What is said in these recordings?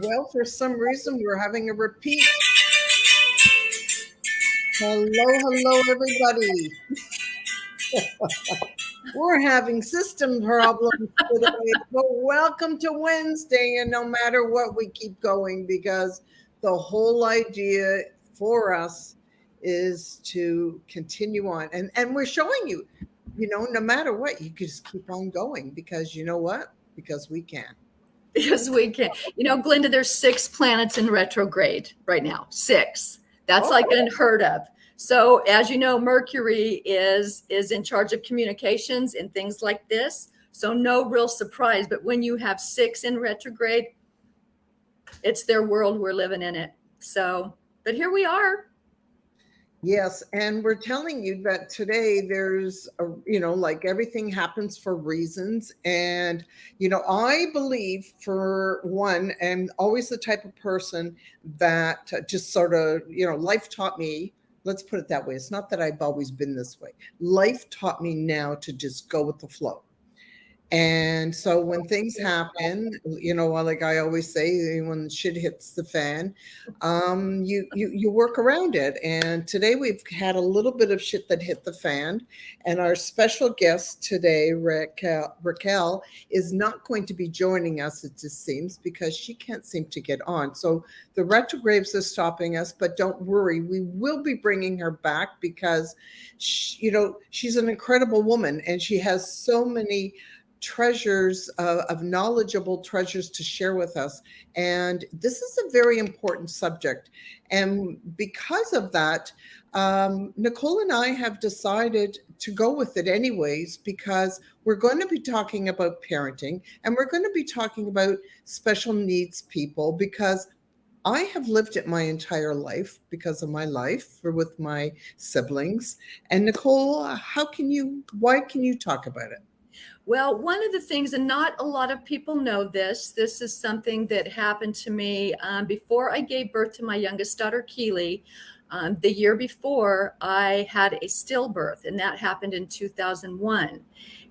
Well, for some reason, we're having a repeat. Hello, everybody. We're having system problems today, but welcome to Wednesday. And no matter what, we keep going because the whole idea for us is to continue on. And we're showing you, no matter what, you just keep on going because you know what? Because we can. Because we can. Glenda, there's 6 planets in retrograde right now. 6. That's like unheard of. So as you know, Mercury is in charge of communications and things like this. So no real surprise. But when you have 6 in retrograde, it's their world. We're living in it. So, but here we are. Yes, and we're telling you that today there's like everything happens for reasons. And, I believe for one, and always the type of person that just sort of, life taught me, let's put it that way. It's not that I've always been this way. Life taught me now to just go with the flow. And so when things happen, like I always say, when shit hits the fan, you work around it. And today we've had a little bit of shit that hit the fan. And our special guest today, Raquel, is not going to be joining us, it just seems, because she can't seem to get on. So the retrogrades are stopping us, but don't worry, we will be bringing her back because, she's an incredible woman and she has so many treasures of knowledgeable treasures to share with us. And this is a very important subject. And because of that, Nicole and I have decided to go with it anyways, because we're going to be talking about parenting and we're going to be talking about special needs people, because I have lived it my entire life because of my life or with my siblings. And Nicole, why can you talk about it? Well, one of the things, and not a lot of people know this is something that happened to me before I gave birth to my youngest daughter, Keely. The year before, I had a stillbirth, and that happened in 2001.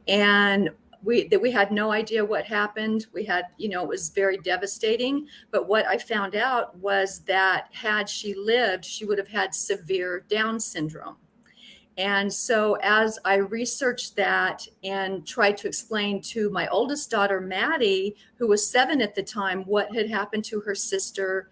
And we had no idea what happened. We had, it was very devastating. But what I found out was that had she lived, she would have had severe Down syndrome. And so as I researched that and tried to explain to my oldest daughter, Maddie, who was 7 at the time, what had happened to her sister,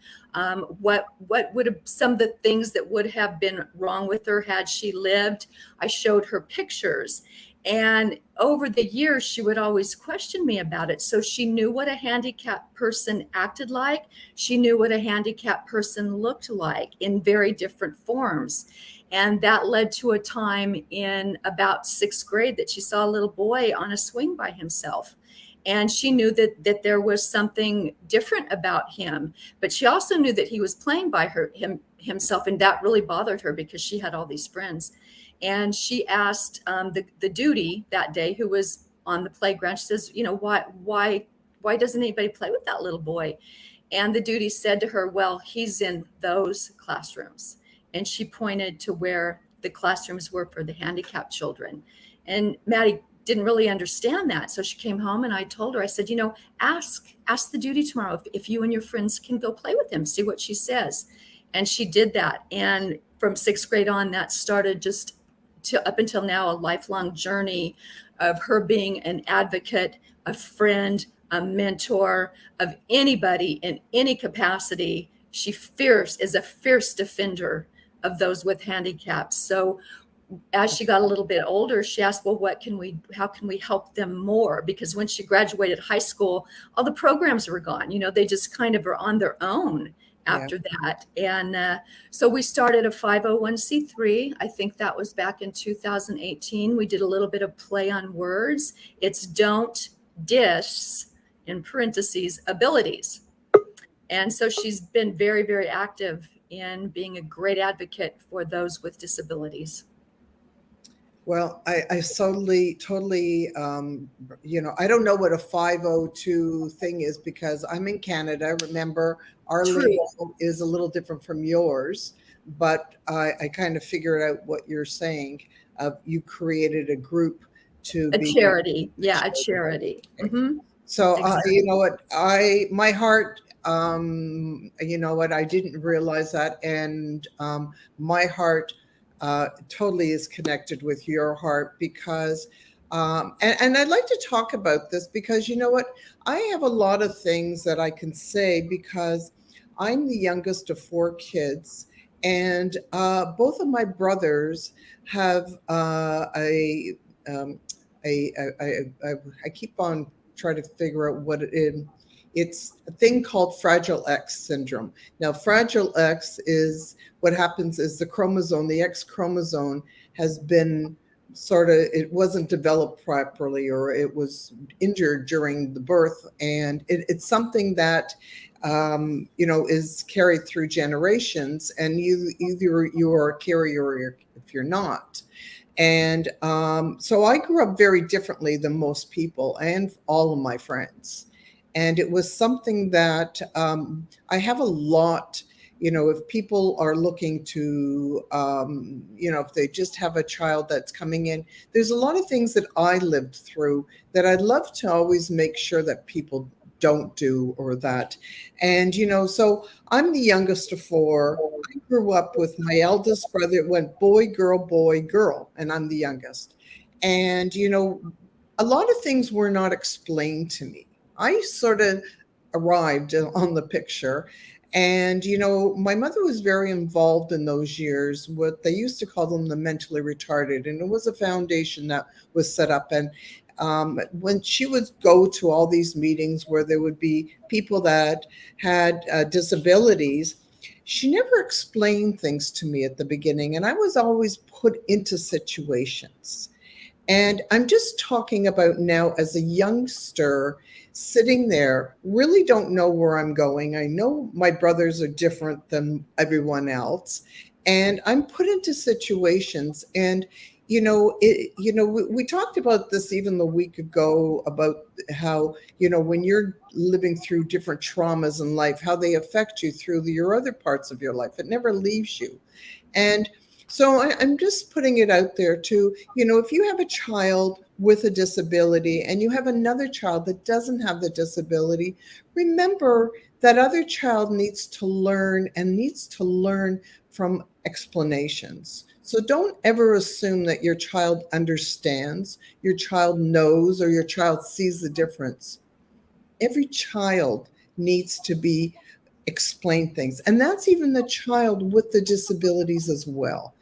what would have some of the things that would have been wrong with her had she lived, I showed her pictures. And over the years, she would always question me about it. So she knew what a handicapped person acted like. She knew what a handicapped person looked like in very different forms. And that led to a time in about 6th grade that she saw a little boy on a swing by himself. And she knew that there was something different about him. But she also knew that he was playing by himself. And that really bothered her because she had all these friends. And she asked the duty that day, who was on the playground, she says, why doesn't anybody play with that little boy? And the duty said to her, well, he's in those classrooms. And she pointed to where the classrooms were for the handicapped children. And Maddie didn't really understand that. So she came home and I told her, I said, ask the duty tomorrow if you and your friends can go play with him, see what she says. And she did that. And from 6th grade on, that started just to up until now, a lifelong journey of her being an advocate, a friend, a mentor of anybody in any capacity. She is a fierce defender of those with handicaps. So as she got a little bit older, she asked, well, how can we help them more? Because when she graduated high school, all the programs were gone. They just kind of are on their own after that. And so we started a 501c3. I think that was back in 2018. We did a little bit of play on words. It's don't dis, in parentheses, abilities. And so she's been very, very active in being a great advocate for those with disabilities. Well, I totally, I don't know what a 502 thing is because I'm in Canada. Remember, our label is a little different from yours, but I kind of figured out what you're saying. You created a group to be charity. Yeah, a charity. Mm-hmm. So, exactly. You know what? My heart you know what, I didn't realize that. And my heart totally is connected with your heart, because and I'd like to talk about this because, you know what, I have a lot of things that I can say because I'm the youngest of four kids, and both of my brothers have um, I keep on trying to figure out what it is. It's a thing called Fragile X syndrome. Now, Fragile X is what happens is the X chromosome has been sort of, it wasn't developed properly, or it was injured during the birth. And it's something that, you know, is carried through generations, and either you are a carrier or if you're not. And so I grew up very differently than most people and all of my friends. And it was something that I have a lot, you know, if people are looking to, you know, if they just have a child that's coming in, there's a lot of things that I lived through that I'd love to always make sure that people don't do, or that. And, you know, so I'm the youngest of four. I grew up with my eldest brother. It went boy, girl, and I'm the youngest. And, you know, a lot of things were not explained to me. I sort of arrived on the picture. And, you know, my mother was very involved in those years, what they used to call them the mentally retarded. And it was a foundation that was set up. And when she would go to all these meetings where there would be people that had disabilities, she never explained things to me at the beginning. And I was always put into situations. And I'm just talking about now as a youngster sitting there, really don't know where I'm going. I know my brothers are different than everyone else. And I'm put into situations. And, we talked about this even the week ago about how, you know, when you're living through different traumas in life, how they affect you through your other parts of your life. It never leaves you. And so I'm just putting it out there too. You know, if you have a child with a disability and you have another child that doesn't have the disability, remember that other child needs to learn, and needs to learn from explanations. So don't ever assume that your child understands, your child knows, or your child sees the difference. Every child needs to be explained things. And that's even the child with the disabilities as well.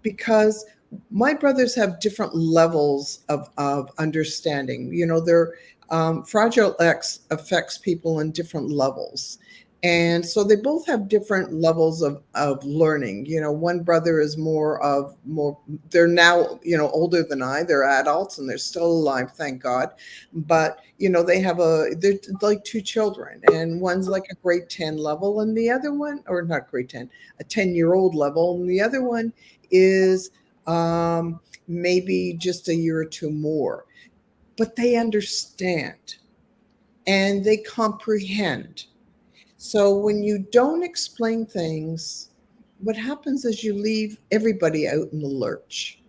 Because my brothers have different levels of understanding. You know, their Fragile X affects people in different levels. And so they both have different levels of learning. You know, one brother is more, they're now, you know, older than I, they're adults and they're still alive, thank God. But, you know, they're like two children, and one's like a grade 10 level, and the other one, or not grade 10, a 10-year-old level. And the other one is maybe just a year or two more. But they understand and they comprehend. So when you don't explain things, what happens is you leave everybody out in the lurch.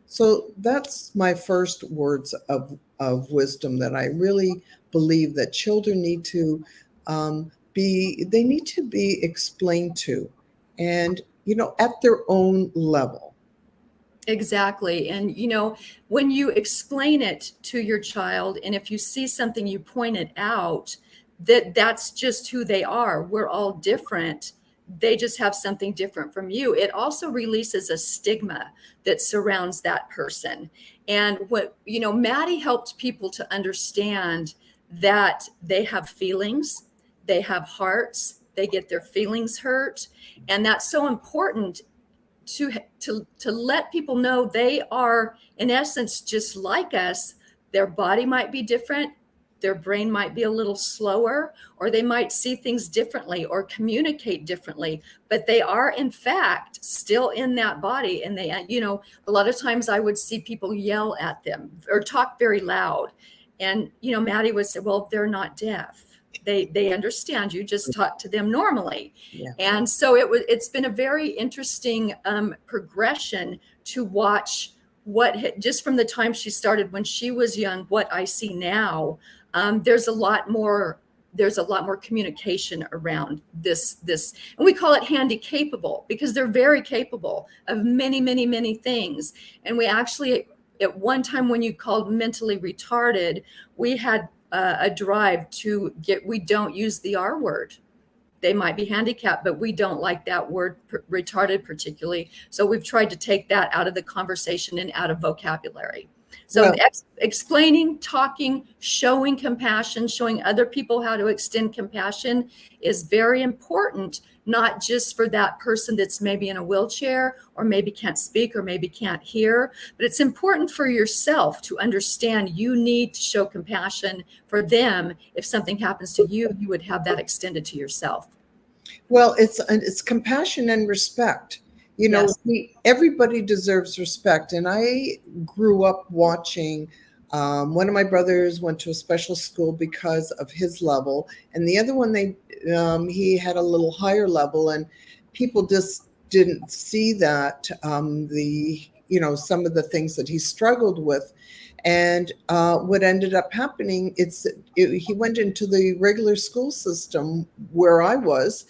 So that's my first words of wisdom, that I really believe that children need to they need to be explained to, and, you know, at their own level. Exactly. And, you know, when you explain it to your child, and if you see something, you point it out, that that's just who they are. We're all different. They just have something different from you. It also releases a stigma that surrounds that person. And what, you know, Maddie helped people to understand that they have feelings, they have hearts, they get their feelings hurt. And that's so important to let people know they are in essence just like us. Their body might be different, their brain might be a little slower, or they might see things differently or communicate differently, but they are in fact still in that body. And they, you know, a lot of times I would see people yell at them or talk very loud, and, you know, Maddie would say, well, they're not deaf, they understand, you just talk to them normally. Yeah. And so it's been a very interesting progression to watch just from the time she started when she was young, what I see now. There's a lot more there's a lot more communication around this, and we call it handy capable because they're very capable of many things. And we actually, at one time when you called mentally retarded, we had a drive to get, we don't use the R word. They might be handicapped, but we don't like that word retarded particularly. So we've tried to take that out of the conversation and out of vocabulary. So Well, explaining, talking, showing compassion, showing other people how to extend compassion is very important, not just for that person that's maybe in a wheelchair or maybe can't speak or maybe can't hear, but it's important for yourself to understand you need to show compassion for them. If something happens to you, you would have that extended to yourself. well, it's compassion and respect. You know, Yes. everybody deserves respect. And I grew up watching. One of my brothers went to a special school because of his level, and the other one he had a little higher level, and people just didn't see that the some of the things that he struggled with. And what ended up happening, he went into the regular school system where I was,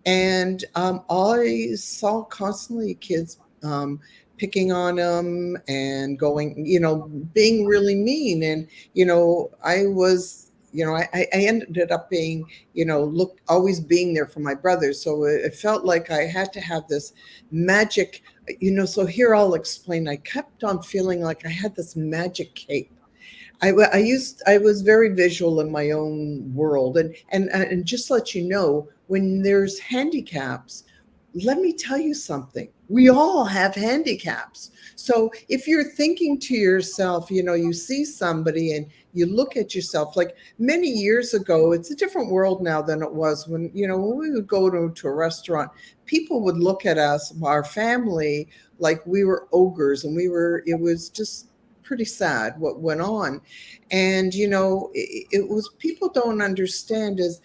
and I saw constantly kids picking on him and going, being really mean. And I was, I ended up being, look, always being there for my brothers. So it felt like I had to have this magic, So here I'll explain. I kept on feeling like I had this magic cape. I was very visual in my own world, and just to let you know, when there's handicaps, let me tell you something. We all have handicaps. So if you're thinking to yourself, you see somebody and you look at yourself, like many years ago, it's a different world now than it was when we would go to a restaurant, people would look at us, our family, like we were ogres, and it was just pretty sad what went on. And it was, people don't understand is,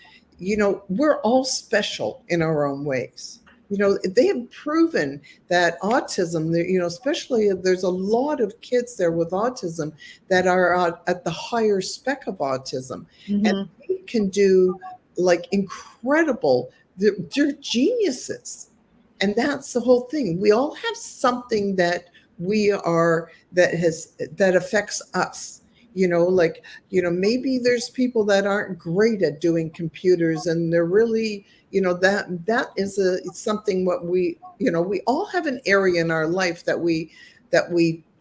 we're all special in our own ways. They have proven that autism, especially there's a lot of kids there with autism that are at the higher spec of autism, and Mm-hmm. they can do like incredible, they're geniuses. And that's the whole thing. We all have something that we are, that affects us. Like, maybe there's people that aren't great at doing computers, and they're really, that is it's something what we all have an area in our life that we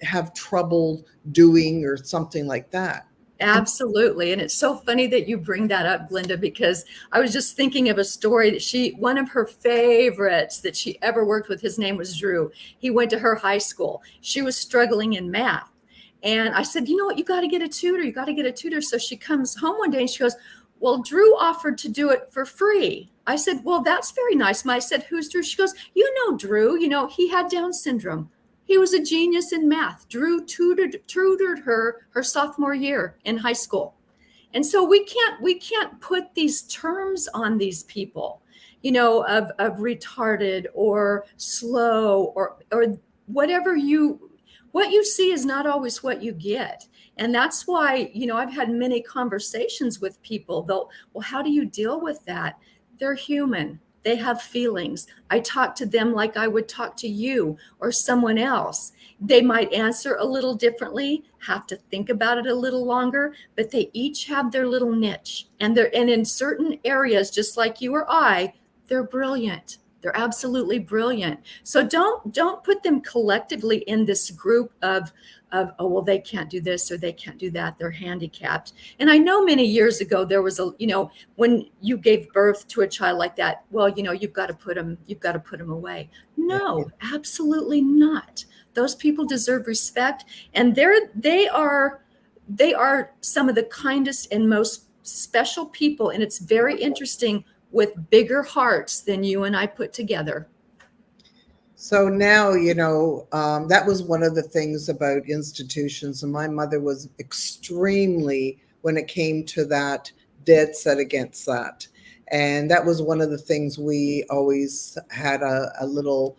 have trouble doing, or something like that. And Absolutely. And it's so funny that you bring that up, Glenda, because I was just thinking of a story that one of her favorites that she ever worked with, his name was Drew. He went to her high school. She was struggling in math. And I said, you know what, you got to get a tutor. You got to get a tutor. So she comes home one day and she goes, well, Drew offered to do it for free. I said, well, that's very nice. I said, who's Drew? She goes, you know, Drew, he had Down syndrome. He was a genius in math. Drew tutored her sophomore year in high school. And so we can't put these terms on these people, of retarded or slow or whatever what you see is not always what you get. And that's why, I've had many conversations with people. Well, how do you deal with that? They're human. They have feelings. I talk to them like I would talk to you or someone else. They might answer a little differently, have to think about it a little longer, but they each have their little niche. And in certain areas, just like you or I, they're brilliant. They're absolutely brilliant. So don't put them collectively in this group of oh, well, they can't do this or they can't do that. They're handicapped. And I know many years ago there was when you gave birth to a child like that, well, you've got to put them away. No, absolutely not. Those people deserve respect, and they are some of the kindest and most special people. And it's very interesting, with bigger hearts than you and I put together. so now, that was one of the things about institutions. And my mother was extremely, when it came to that, dead set against that. And that was one of the things we always had a little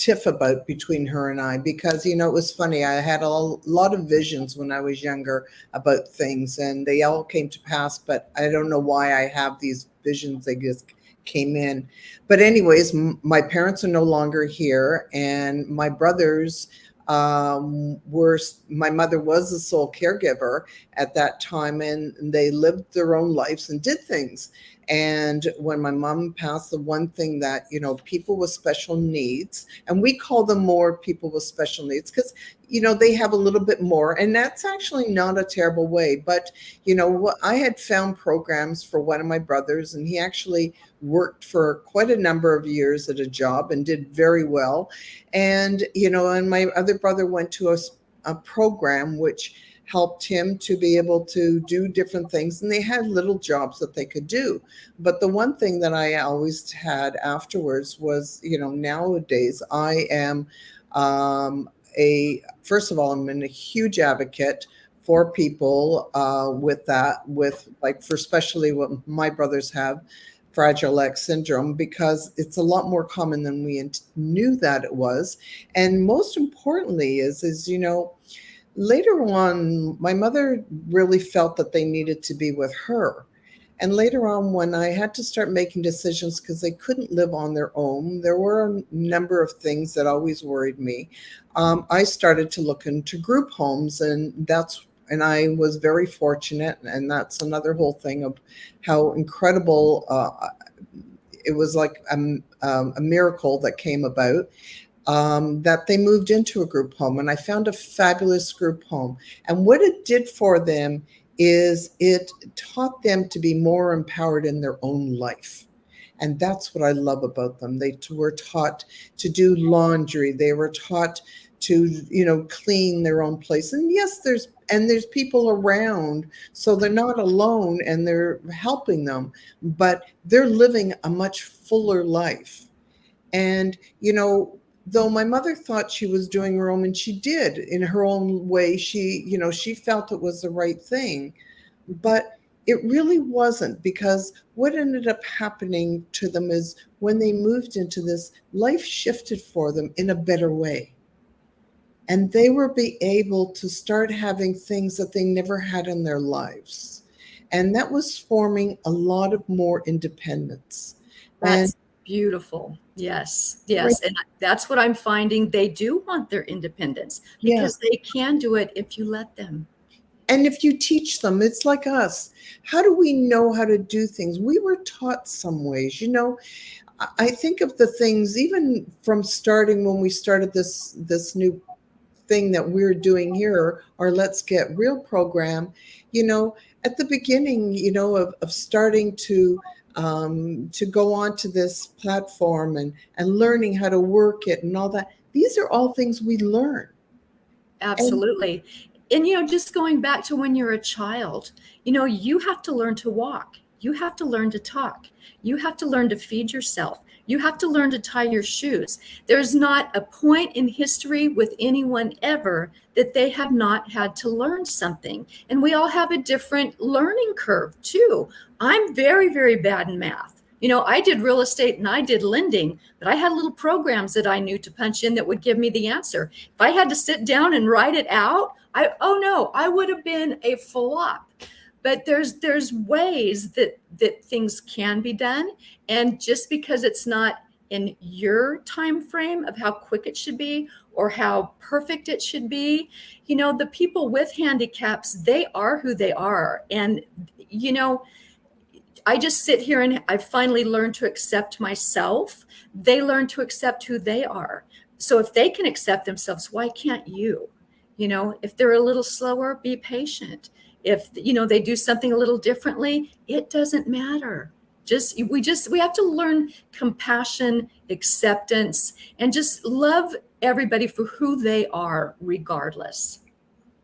tiff about between her and I because, you know, it was funny. I had a lot of visions when I was younger about things and they all came to pass, but I don't know why I have these visions. They just came in. But, anyways, my parents are no longer here, and my brothers were, my mother was the sole caregiver at that time, and they lived their own lives and did things. And when my mom passed, the one thing that, you know, people with special needs, and we call them more people with special needs because, you know, they have a little bit more. And that's actually not a terrible way. But, you know, what I had found programs for one of my brothers, and he actually worked for quite a number of years at a job and did very well. And, you know, and my other brother went to a program which helped him to be able to do different things, and they had little jobs that they could do. But the one thing that I always had afterwards was, you know, nowadays I am a first of all, I'm a huge advocate for people with that, with like for especially what my brothers have, Fragile X syndrome, because it's a lot more common than we knew that it was. And most importantly is, you know, later on, my mother really felt that they needed to be with her. And later on, when I had to start making decisions because they couldn't live on their own, there were a number of things that always worried me. I started to look into group homes, and I was very fortunate. And that's another whole thing of how incredible it was, like a miracle that came about, that they moved into a group home. And I found a fabulous group home. And what it did for them is it taught them to be more empowered in their own life. And that's what I love about them. They were taught to do laundry. They were taught to, you know, clean their own place. And yes, there's people around, so they're not alone and they're helping them, but they're living a much fuller life. And, you know, though my mother thought she was doing her own, and she did in her own way, she, you know, she felt it was the right thing, but it really wasn't, because what ended up happening to them is when they moved into this, life shifted for them in a better way. And they were be able to start having things that they never had in their lives. And that was forming a lot of more independence. And That's beautiful. Yes, right, yes. And that's what I'm finding. They do want their independence yeah. because they can do it if you let them. And if you teach them, it's like us. How do we know how to do things? We were taught some ways. You know, I think of the things even from starting when we started this new thing that we're doing here, our Let's Get Real program. You know, at the beginning, you know, of starting to go onto this platform and learning how to work it and all that. These are all things we learn. And Absolutely. And, just going back to when you're a child, you have to learn to walk. You have to learn to talk. You have to learn to feed yourself. You have to learn to tie your shoes. There's not a point in history with anyone ever that they have not had to learn something. And we all have a different learning curve, too. I'm very, very bad in math. I did real estate and I did lending, but I had little programs that I knew to punch in that would give me the answer. If I had to sit down and write it out, oh no, I would have been a flop. But there's ways that things can be done, and just because it's not in your time frame of how quick it should be or how perfect it should be, the people with handicaps, they are who they are. And I just sit here and I finally learned to accept myself. They learn to accept who they are. So if they can accept themselves, why can't you? If they're a little slower, be patient. If they do something a little differently, it doesn't matter. We have to learn compassion, acceptance, and just love everybody for who they are, regardless.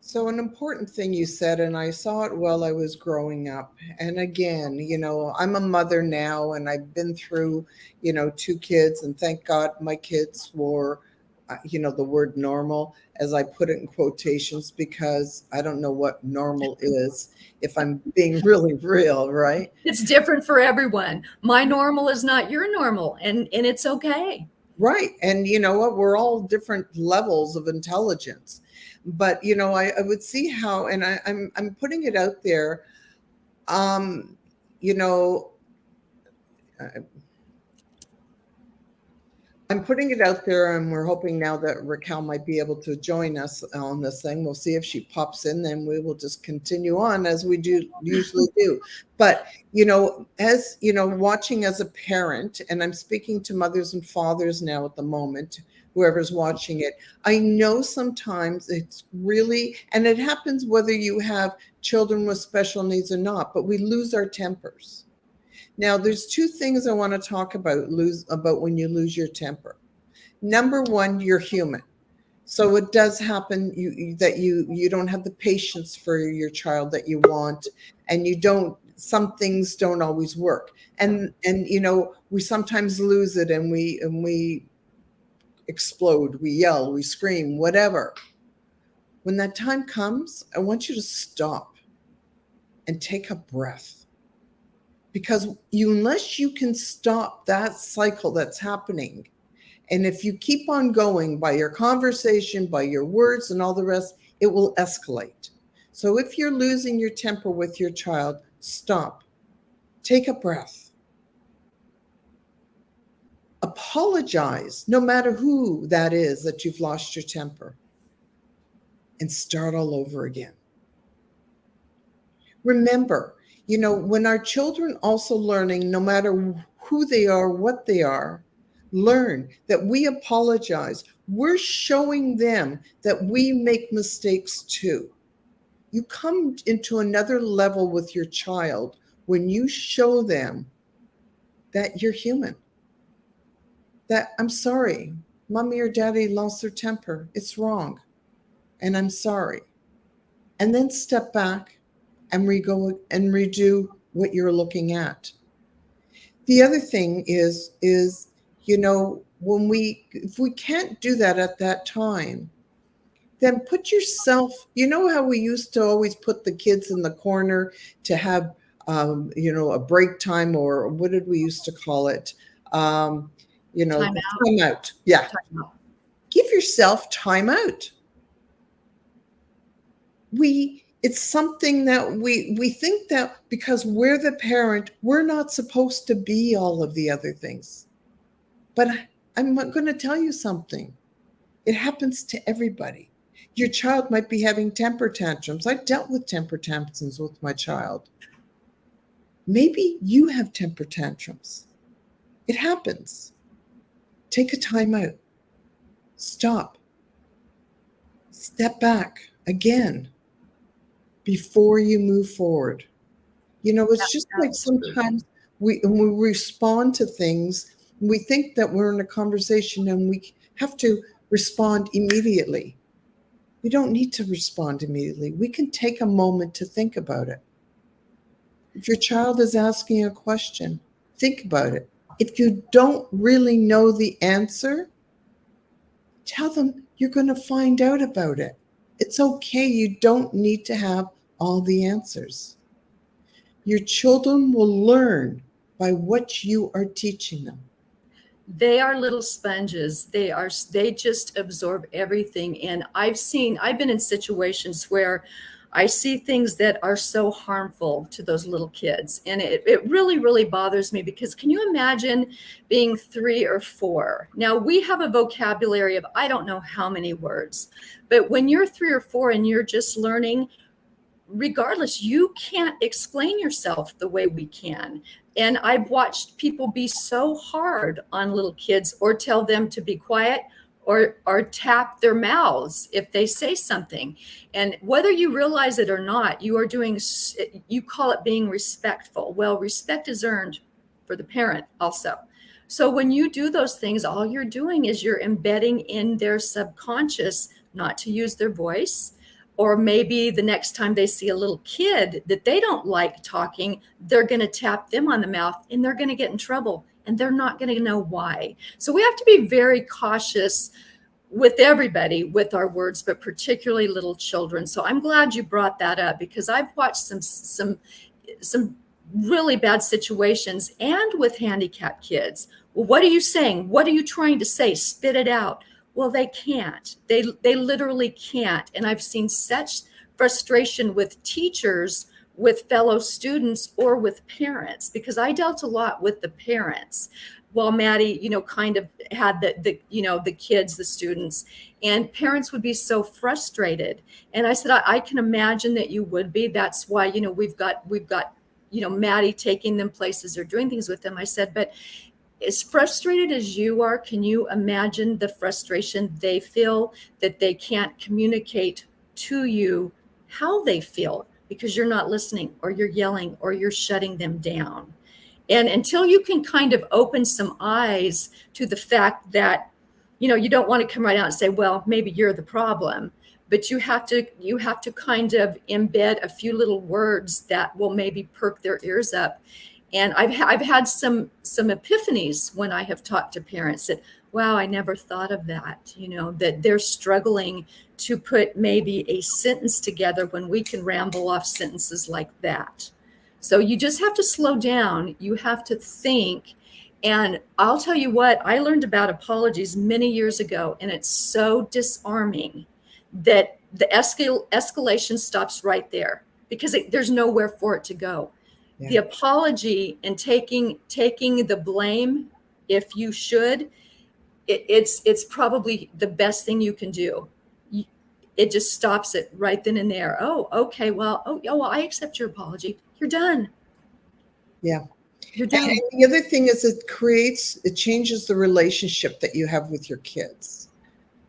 so, an important thing you said, and I saw it while I was growing up. And again, you know, I'm a mother now, and I've been through, you know, two kids, and thank God my kids were, you know, the word normal, as I put it in quotations, because I don't know what normal is, if I'm being really real, right? It's different for everyone. My normal is not your normal, and it's okay. Right. And you know what? We're all different levels of intelligence. But I would see how, and I'm putting it out there. Um, you know, I'm putting it out there, and we're hoping now that Raquel might be able to join us on this thing. We'll see if she pops in, then we will just continue on as we do usually do. But as watching as a parent, and I'm speaking to mothers and fathers now at the moment, whoever's watching it, I know sometimes it's really, and it happens whether you have children with special needs or not, but we lose our tempers. Now, there's two things I want to talk about when you lose your temper. Number one, you're human. So it does happen that you don't have the patience for your child that you want, and some things don't always work. And we sometimes lose it, and we explode, we yell, we scream, whatever. When that time comes, I want you to stop and take a breath, because unless you can stop that cycle that's happening, and if you keep on going by your conversation, by your words and all the rest, it will escalate. So if you're losing your temper with your child, stop, take a breath, apologize, no matter who that is that you've lost your temper, and start all over again. Remember, when our children also learning, no matter who they are, what they are, learn that we apologize. We're showing them that we make mistakes too. You come into another level with your child when you show them that you're human. That I'm sorry, mommy or daddy lost their temper. It's wrong. And I'm sorry. And then step back and redo what you're looking at. The other thing is if we can't do that at that time, then put yourself, how we used to always put the kids in the corner to have a break time, or what did we used to call it? Time Time out. Yeah. Time out. Give yourself time out. It's something that we think that because we're the parent, we're not supposed to be all of the other things. But I'm going to tell you something. It happens to everybody. Your child might be having temper tantrums. I dealt with temper tantrums with my child. Maybe you have temper tantrums. It happens. Take a time out. Stop. Step back again before you move forward. It's just like sometimes when we respond to things, we think that we're in a conversation and we have to respond immediately. We don't need to respond immediately. We can take a moment to think about it. If your child is asking a question, think about it. If you don't really know the answer, tell them you're going to find out about it. It's okay. You don't need to have all the answers. Your children will learn by what you are teaching them. They are little sponges. They just absorb everything. And I've been in situations where I see things that are so harmful to those little kids. And it really, really bothers me, because can you imagine being 3 or 4? Now, we have a vocabulary of I don't know how many words, but when you're 3 or 4 and you're just learning, regardless, you can't explain yourself the way we can. And I've watched people be so hard on little kids, or tell them to be quiet, or tap their mouths if they say something. And whether you realize it or not, you call it being respectful. Well, respect is earned for the parent also. So when you do those things, all you're doing is you're embedding in their subconscious not to use their voice. Or maybe the next time they see a little kid that they don't like talking, they're going to tap them on the mouth, and they're going to get in trouble, and they're not going to know why. So we have to be very cautious with everybody with our words, but particularly little children. So I'm glad you brought that up, because I've watched some really bad situations and with handicapped kids. Well, what are you saying? What are you trying to say? Spit it out. Well, they can't. They literally can't. And I've seen such frustration with teachers, with fellow students, or with parents, because I dealt a lot with the parents while Maddie, kind of had the kids, the students, and parents would be so frustrated. And I said, I can imagine that you would be. That's why, we've got Maddie taking them places or doing things with them. I said, but as frustrated as you are, can you imagine the frustration they feel that they can't communicate to you how they feel because you're not listening, or you're yelling, or you're shutting them down? And until you can kind of open some eyes to the fact that, you don't want to come right out and say, well, maybe you're the problem, but you have to kind of embed a few little words that will maybe perk their ears up. And I've had some epiphanies when I have talked to parents that, wow, I never thought of that, that they're struggling to put maybe a sentence together when we can ramble off sentences like that. So you just have to slow down. You have to think. And I'll tell you what, I learned about apologies many years ago, and it's so disarming that the escalation stops right there, because there's nowhere for it to go. Yeah. The apology and taking the blame, if you should, it's probably the best thing you can do. It just stops it right then and there. Oh, okay. Well, well, I accept your apology. You're done. Yeah. You're done. And the other thing is it changes the relationship that you have with your kids.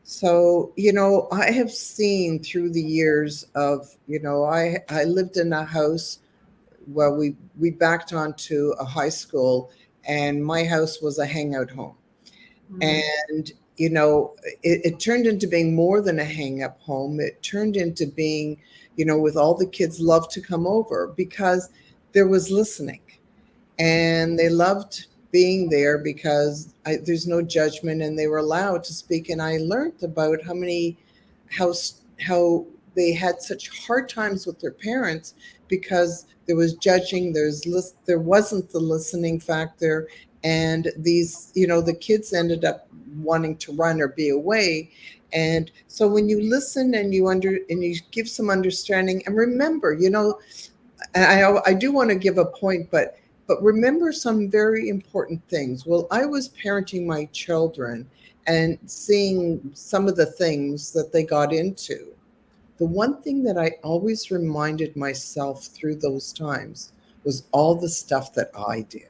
So, I have seen through the years of, I lived in a house where we backed onto a high school, and my house was a hangout home. And, it turned into being more than a hang up home. It turned into being, with all the kids love to come over because there was listening, and they loved being there because there's no judgment, and they were allowed to speak. And I learned about how how they had such hard times with their parents because there was judging, there wasn't the listening factor, and the kids ended up wanting to run or be away. And so when you listen and you give some understanding, and remember, I do want to give a point, but remember some very important things. Well, I was parenting my children and seeing some of the things that they got into. The one thing that I always reminded myself through those times was all the stuff that I did.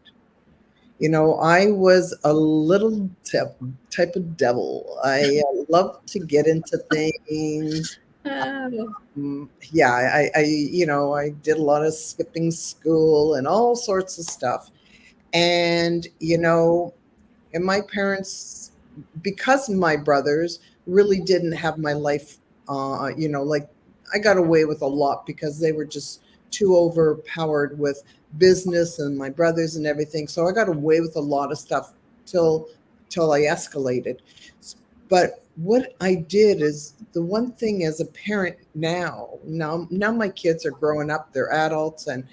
I was a little type of devil. I loved to get into things. Oh, Yeah, I did a lot of skipping school and all sorts of stuff. And, and my parents, because my brothers really didn't have my life, like I got away with a lot because they were just too overpowered with business and my brothers and everything. So I got away with a lot of stuff till I escalated. But what I did is, the one thing as a parent now my kids are growing up, they're adults, and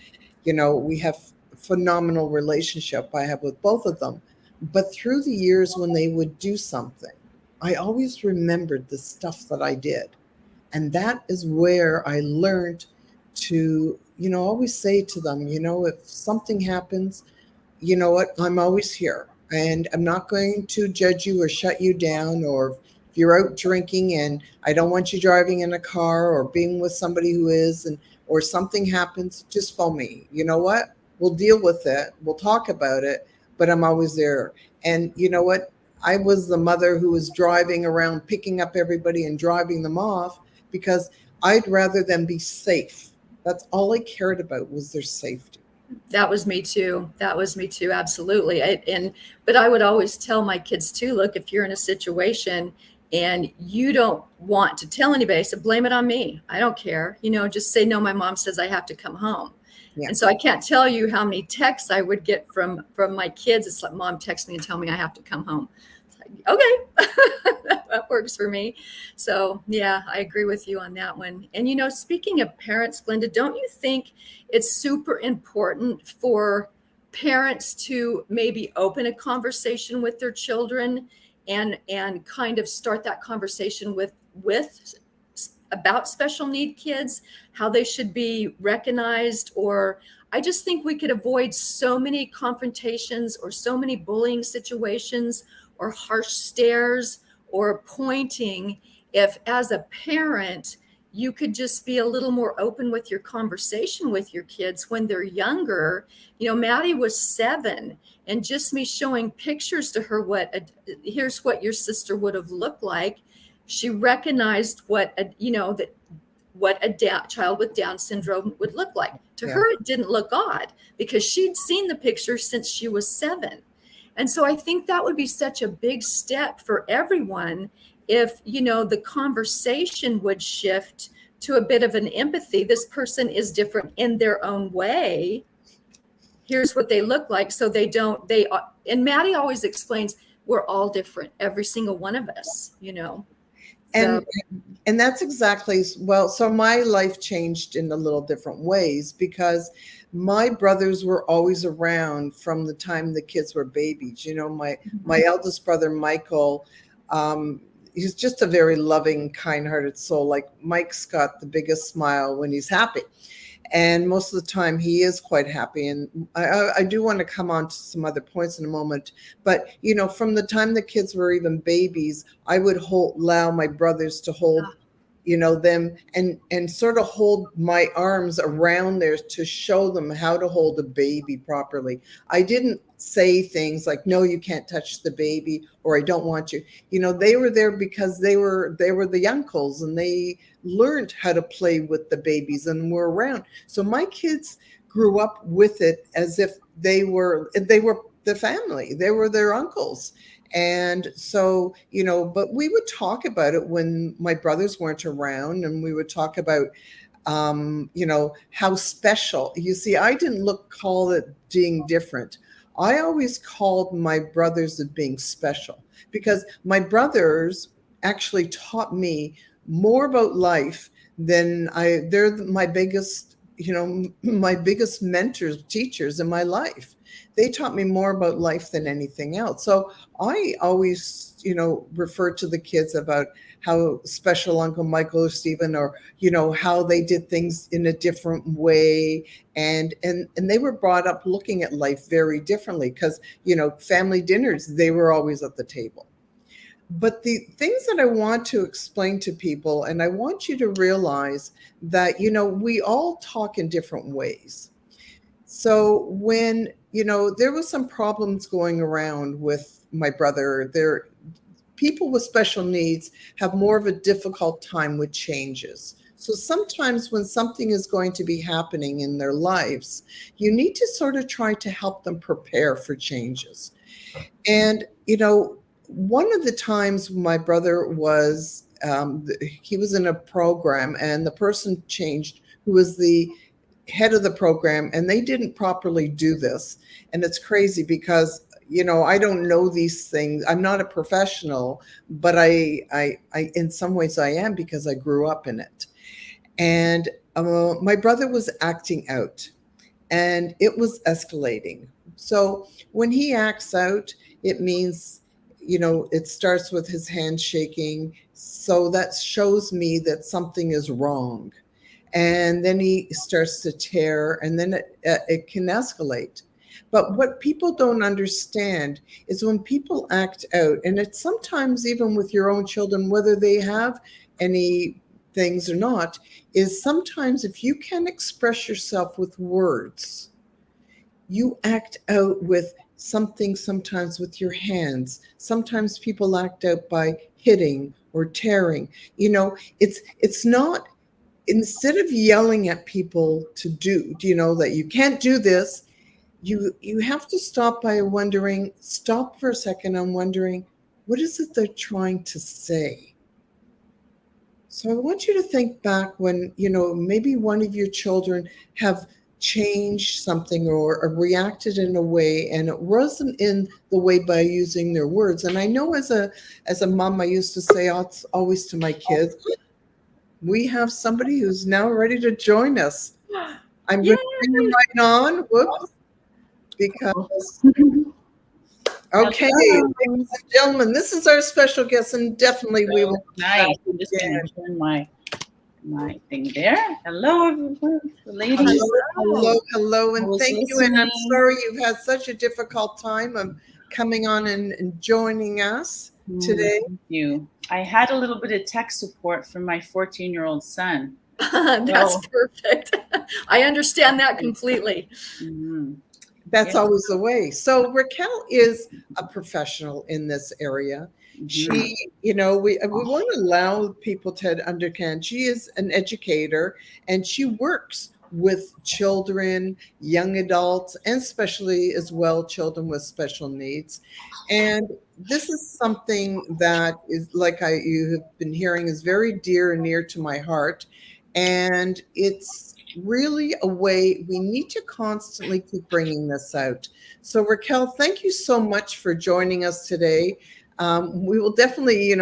we have a phenomenal relationship I have with both of them. But through the years when they would do something, I always remembered the stuff that I did. And that is where I learned to, always say to them, if something happens, you know what, I'm always here, and I'm not going to judge you or shut you down. Or if you're out drinking and I don't want you driving in a car or being with somebody who is, or something happens, just phone me. You know what? We'll deal with it. We'll talk about it, but I'm always there. And you know what? I was the mother who was driving around, picking up everybody and driving them off because I'd rather them be safe. That's all I cared about, was their safety. that was me too. That was me too. Absolutely. But I would always tell my kids too, look, if you're in a situation and you don't want to tell anybody, so blame it on me. I don't care. Just say, no, my mom says I have to come home. Yeah. And so I can't tell you how many texts I would get from my kids. It's like, mom, text me and tell me I have to come home. Okay, that works for me. So, yeah, I agree with you on that one. And, speaking of parents, Glenda, don't you think it's super important for parents to maybe open a conversation with their children and kind of start that conversation with about special need kids, how they should be recognized? Or I just think we could avoid so many confrontations or so many bullying situations or harsh stares or pointing if, as a parent, you could just be a little more open with your conversation with your kids when they're younger. Maddie was 7, and just me showing pictures to her, here's what your sister would have looked like. She recognized what a child with Down syndrome would look like. To Yeah. her, it didn't look odd because she'd seen the picture since she was 7. And so I think that would be such a big step for everyone if, the conversation would shift to a bit of an empathy. This person is different in their own way. Here's what they look like. So and Maddie always explains, we're all different, every single one of us. So, And and that's exactly, well, so my life changed in a little different ways because my brothers were always around from the time the kids were babies. My eldest brother Michael, he's just a very loving, kind-hearted soul. Like, Mike's got the biggest smile when he's happy, and most of the time he is quite happy. And I do want to come on to some other points in a moment, but from the time the kids were even babies, I would allow my brothers to hold them, and sort of hold my arms around there to show them how to hold a baby properly. I didn't say things like, no, you can't touch the baby, or I don't want you. They were there because they were the uncles, and they learned how to play with the babies and were around. So my kids grew up with it as if they were the family. They were their uncles. And so, but we would talk about it when my brothers weren't around, and we would talk about, how special. You see, I didn't call it being different. I always called my brothers of being special, because my brothers actually taught me more about life than they're my biggest mentors, teachers in my life. They taught me more about life than anything else. So I always, refer to the kids about how special Uncle Michael or Stephen, or, how they did things in a different way. And they were brought up looking at life very differently because, family dinners, they were always at the table. But the things that I want to explain to people, and I want you to realize that, we all talk in different ways. So when, there was some problems going around with my brother, people with special needs have more of a difficult time with changes. So sometimes when something is going to be happening in their lives, you need to sort of try to help them prepare for changes. And, one of the times my brother he was in a program, and the person changed, who was the head of the program, and they didn't properly do this. And it's crazy because, I don't know these things. I'm not a professional, but I in some ways I am, because I grew up in it. And my brother was acting out, and it was escalating. So when he acts out, it means, it starts with his hand shaking. So that shows me that something is wrong. And then he starts to tear, and then it can escalate. But what people don't understand is when people act out, and it's sometimes even with your own children, whether they have any things or not, is sometimes if you can express yourself with words, you act out with something, sometimes with your hands. Sometimes people act out by hitting or tearing. It's not, instead of yelling at people to do, that you can't do this, you have to stop for a second and wondering, what is it they're trying to say? So I want you to think back when, maybe one of your children have changed something or reacted in a way, and it wasn't in the way by using their words. And I know as a mom, I used to say always to my kids, we have somebody who's now ready to join us. I'm Yay! going to bring them right on. Whoops, because okay, Hello. ladies and gentlemen, this is our special guest, and definitely we will. Nice. I'm just gonna turn my thing there. Hello, everyone, ladies. Hello, and I was thank you. And I'm listening. sorry you've had such a difficult time of coming on and joining us today. Thank you. I had a little bit of tech support from my 14-year-old son. That's Oh. perfect. I understand that completely. Mhm. That's Yeah. always the way. So Raquel is a professional in this area. Mhm. She, we want to allow people to understand she is an educator and she works with children, young adults, and especially as well children with special needs. And this is something that is like you have been hearing is very dear and near to my heart. And it's really a way we need to constantly keep bringing this out. So Raquel, thank you so much for joining us today. We will definitely,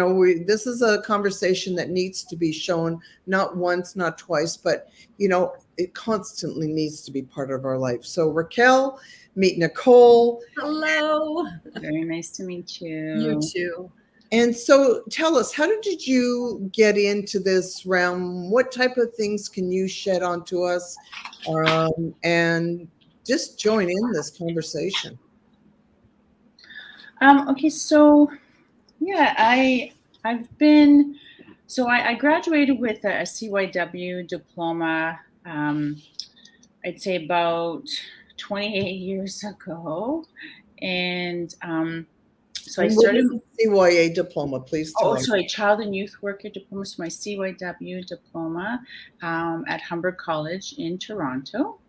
this is a conversation that needs to be shown not once, not twice, but, it constantly needs to be part of our life. So Raquel, meet Nicole. Hello. Very nice to meet you. You too. And so tell us, how did you get into this realm? What type of things can you shed onto us? And just join in this conversation. Okay, so yeah, I graduated with a CYW diploma. I'd say about 28 years ago, and so I started. What is a CYA diploma? Please tell us. Sorry, Child and Youth Worker diploma. So my CYW diploma at Humber College in Toronto.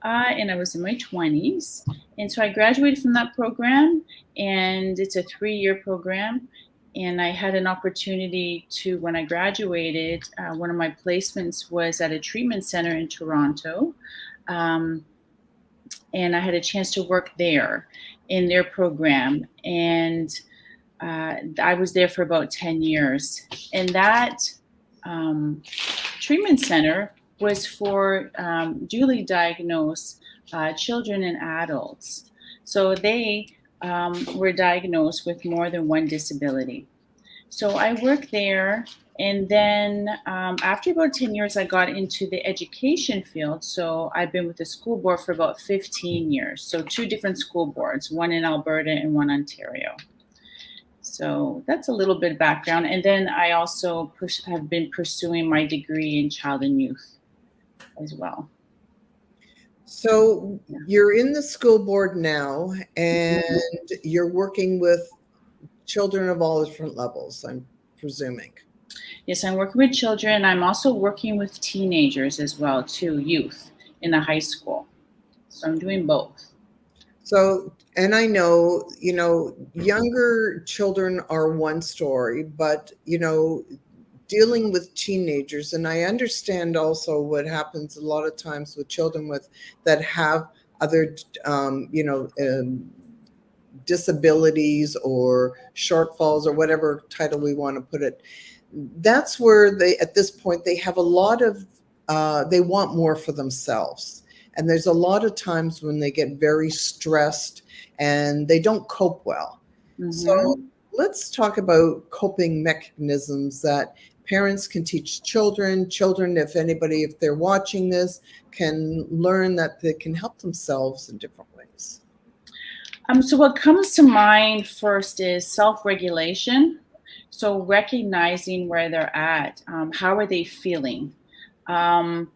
And I was in my 20s. And so I graduated from that program, and it's a 3-year program. And I had an opportunity to, when I graduated, one of my placements was at a treatment center in Toronto. And I had a chance to work there in their program. And I was there for about 10 years. And that treatment center was for duly diagnosed children and adults. So they were diagnosed with more than one disability. So I worked there. And then after about 10 years, I got into the education field. So I've been with the school board for about 15 years. So 2 different school boards, one in Alberta and one Ontario. So that's a little bit of background. And then I also have been pursuing my degree in child and youth as well. So you're in the school board now, and you're working with children of all different levels, I'm presuming. Yes, I'm working with children. I'm also working with teenagers as well, too, youth in a high school. So I'm doing both. So, and I know, younger children are one story, but, dealing with teenagers, and I understand also what happens a lot of times with children that have other, disabilities or shortfalls or whatever title we want to put it. That's where at this point, they have a lot of, they want more for themselves. And there's a lot of times when they get very stressed and they don't cope well. Mm-hmm. So let's talk about coping mechanisms that parents can teach children, if they're watching this, can learn that they can help themselves in different ways. So what comes to mind first is self-regulation. So recognizing where they're at, how are they feeling? I'm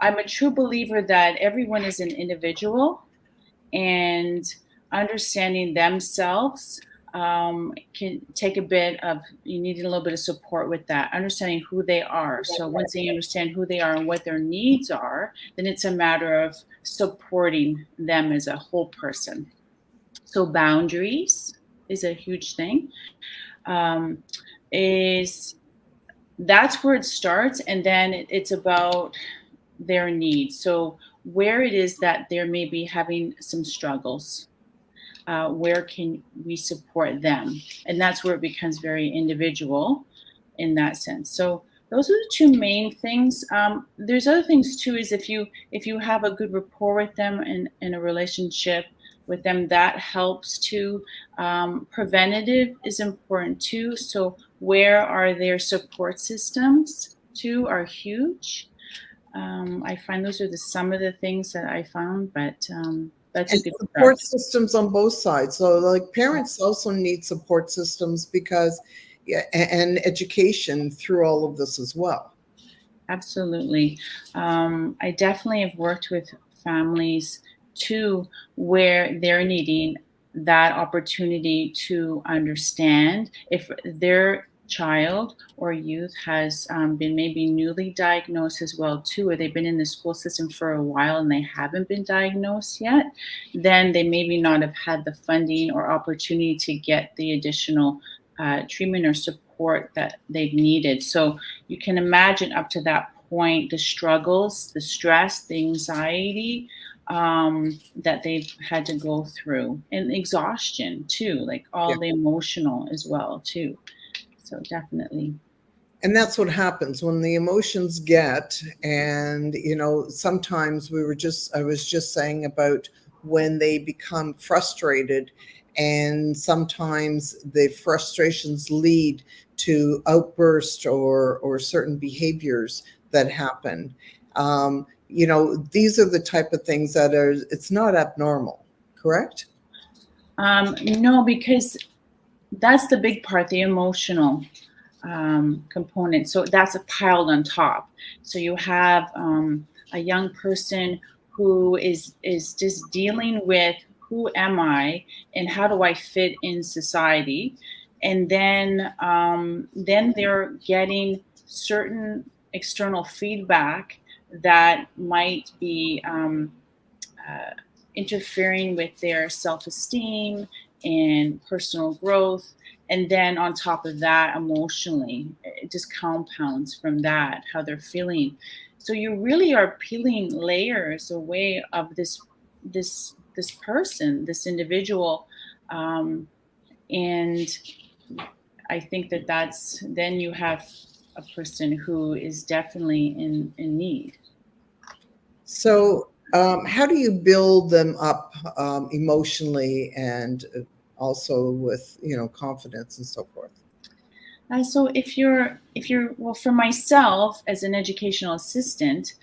a true believer that everyone is an individual, and understanding themselves can take you need a little bit of support with that, understanding who they are. So once they understand who they are and what their needs are, then it's a matter of supporting them as a whole person. So boundaries is a huge thing. That's where it starts, and then it's about their needs. So where it is that they're maybe having some struggles, where can we support them? And that's where it becomes very individual in that sense. So those are the two main things. There's other things too. Is if you have a good rapport with them and in a relationship with them, that helps too. Preventative is important too. So where are their support systems too are huge. I find those are some of the things that I found, but that's a And good support start. systems on both sides. So like parents also need support systems because, yeah, and education through all of this as well. Absolutely. I definitely have worked with families too where they're needing that opportunity to understand if their child or youth has been maybe newly diagnosed as well too, or they've been in the school system for a while and they haven't been diagnosed yet, then they maybe not have had the funding or opportunity to get the additional treatment or support that they've needed. So you can imagine up to that point the struggles, the stress, the anxiety that they've had to go through, and exhaustion too, like Yeah. all the emotional as well too. So definitely. And that's what happens when the emotions get, and sometimes I was just saying about when they become frustrated, and sometimes the frustrations lead to outbursts or certain behaviors that happen. These are the type of things that are, it's not abnormal, correct? No, because that's the big part, the emotional component. So that's a piled on top. So you have a young person who is just dealing with who am I and how do I fit in society, and then they're getting certain external feedback that might be uh, interfering with their self-esteem and personal growth. And then on top of that, emotionally, it just compounds from that, how they're feeling. So you really are peeling layers away of this person, this individual. And I think that's then you have a person who is definitely in need. So, how do you build them up emotionally and also with confidence and so forth? So if you're well, for myself as an educational assistant,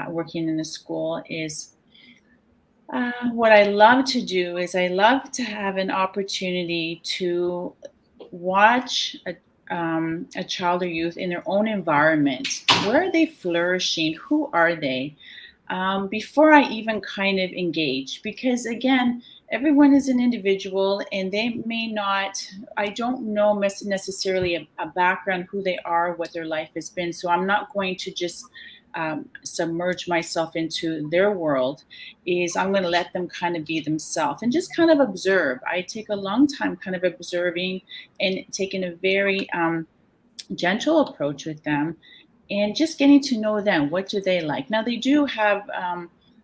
working in a school is what I love to do is I love to have an opportunity to watch a child or youth in their own environment. Where are they flourishing? Who are they? Before I even kind of engage, because again, everyone is an individual and they may not, I don't know necessarily a background, who they are, what their life has been. So I'm not going to just submerge myself into their world. Is I'm going to let them kind of be themselves and just kind of observe. I take a long time kind of observing and taking a very gentle approach with them and just getting to know them. What do they like? Now they do have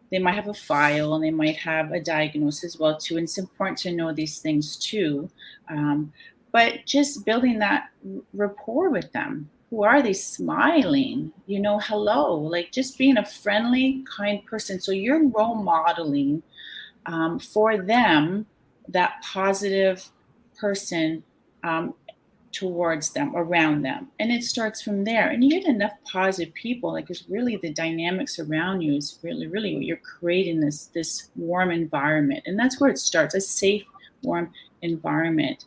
they might have a file and they might have a diagnosis as well too, and it's important to know these things too. um, but just building that rapport with them. Who are they? Smiling, hello, like just being a friendly, kind person. So you're role modeling for them that positive person um, towards them, around them. And it starts from there. And you get enough positive people, like it's really the dynamics around you is really, really what you're creating, this warm environment. And that's where it starts, a safe, warm environment.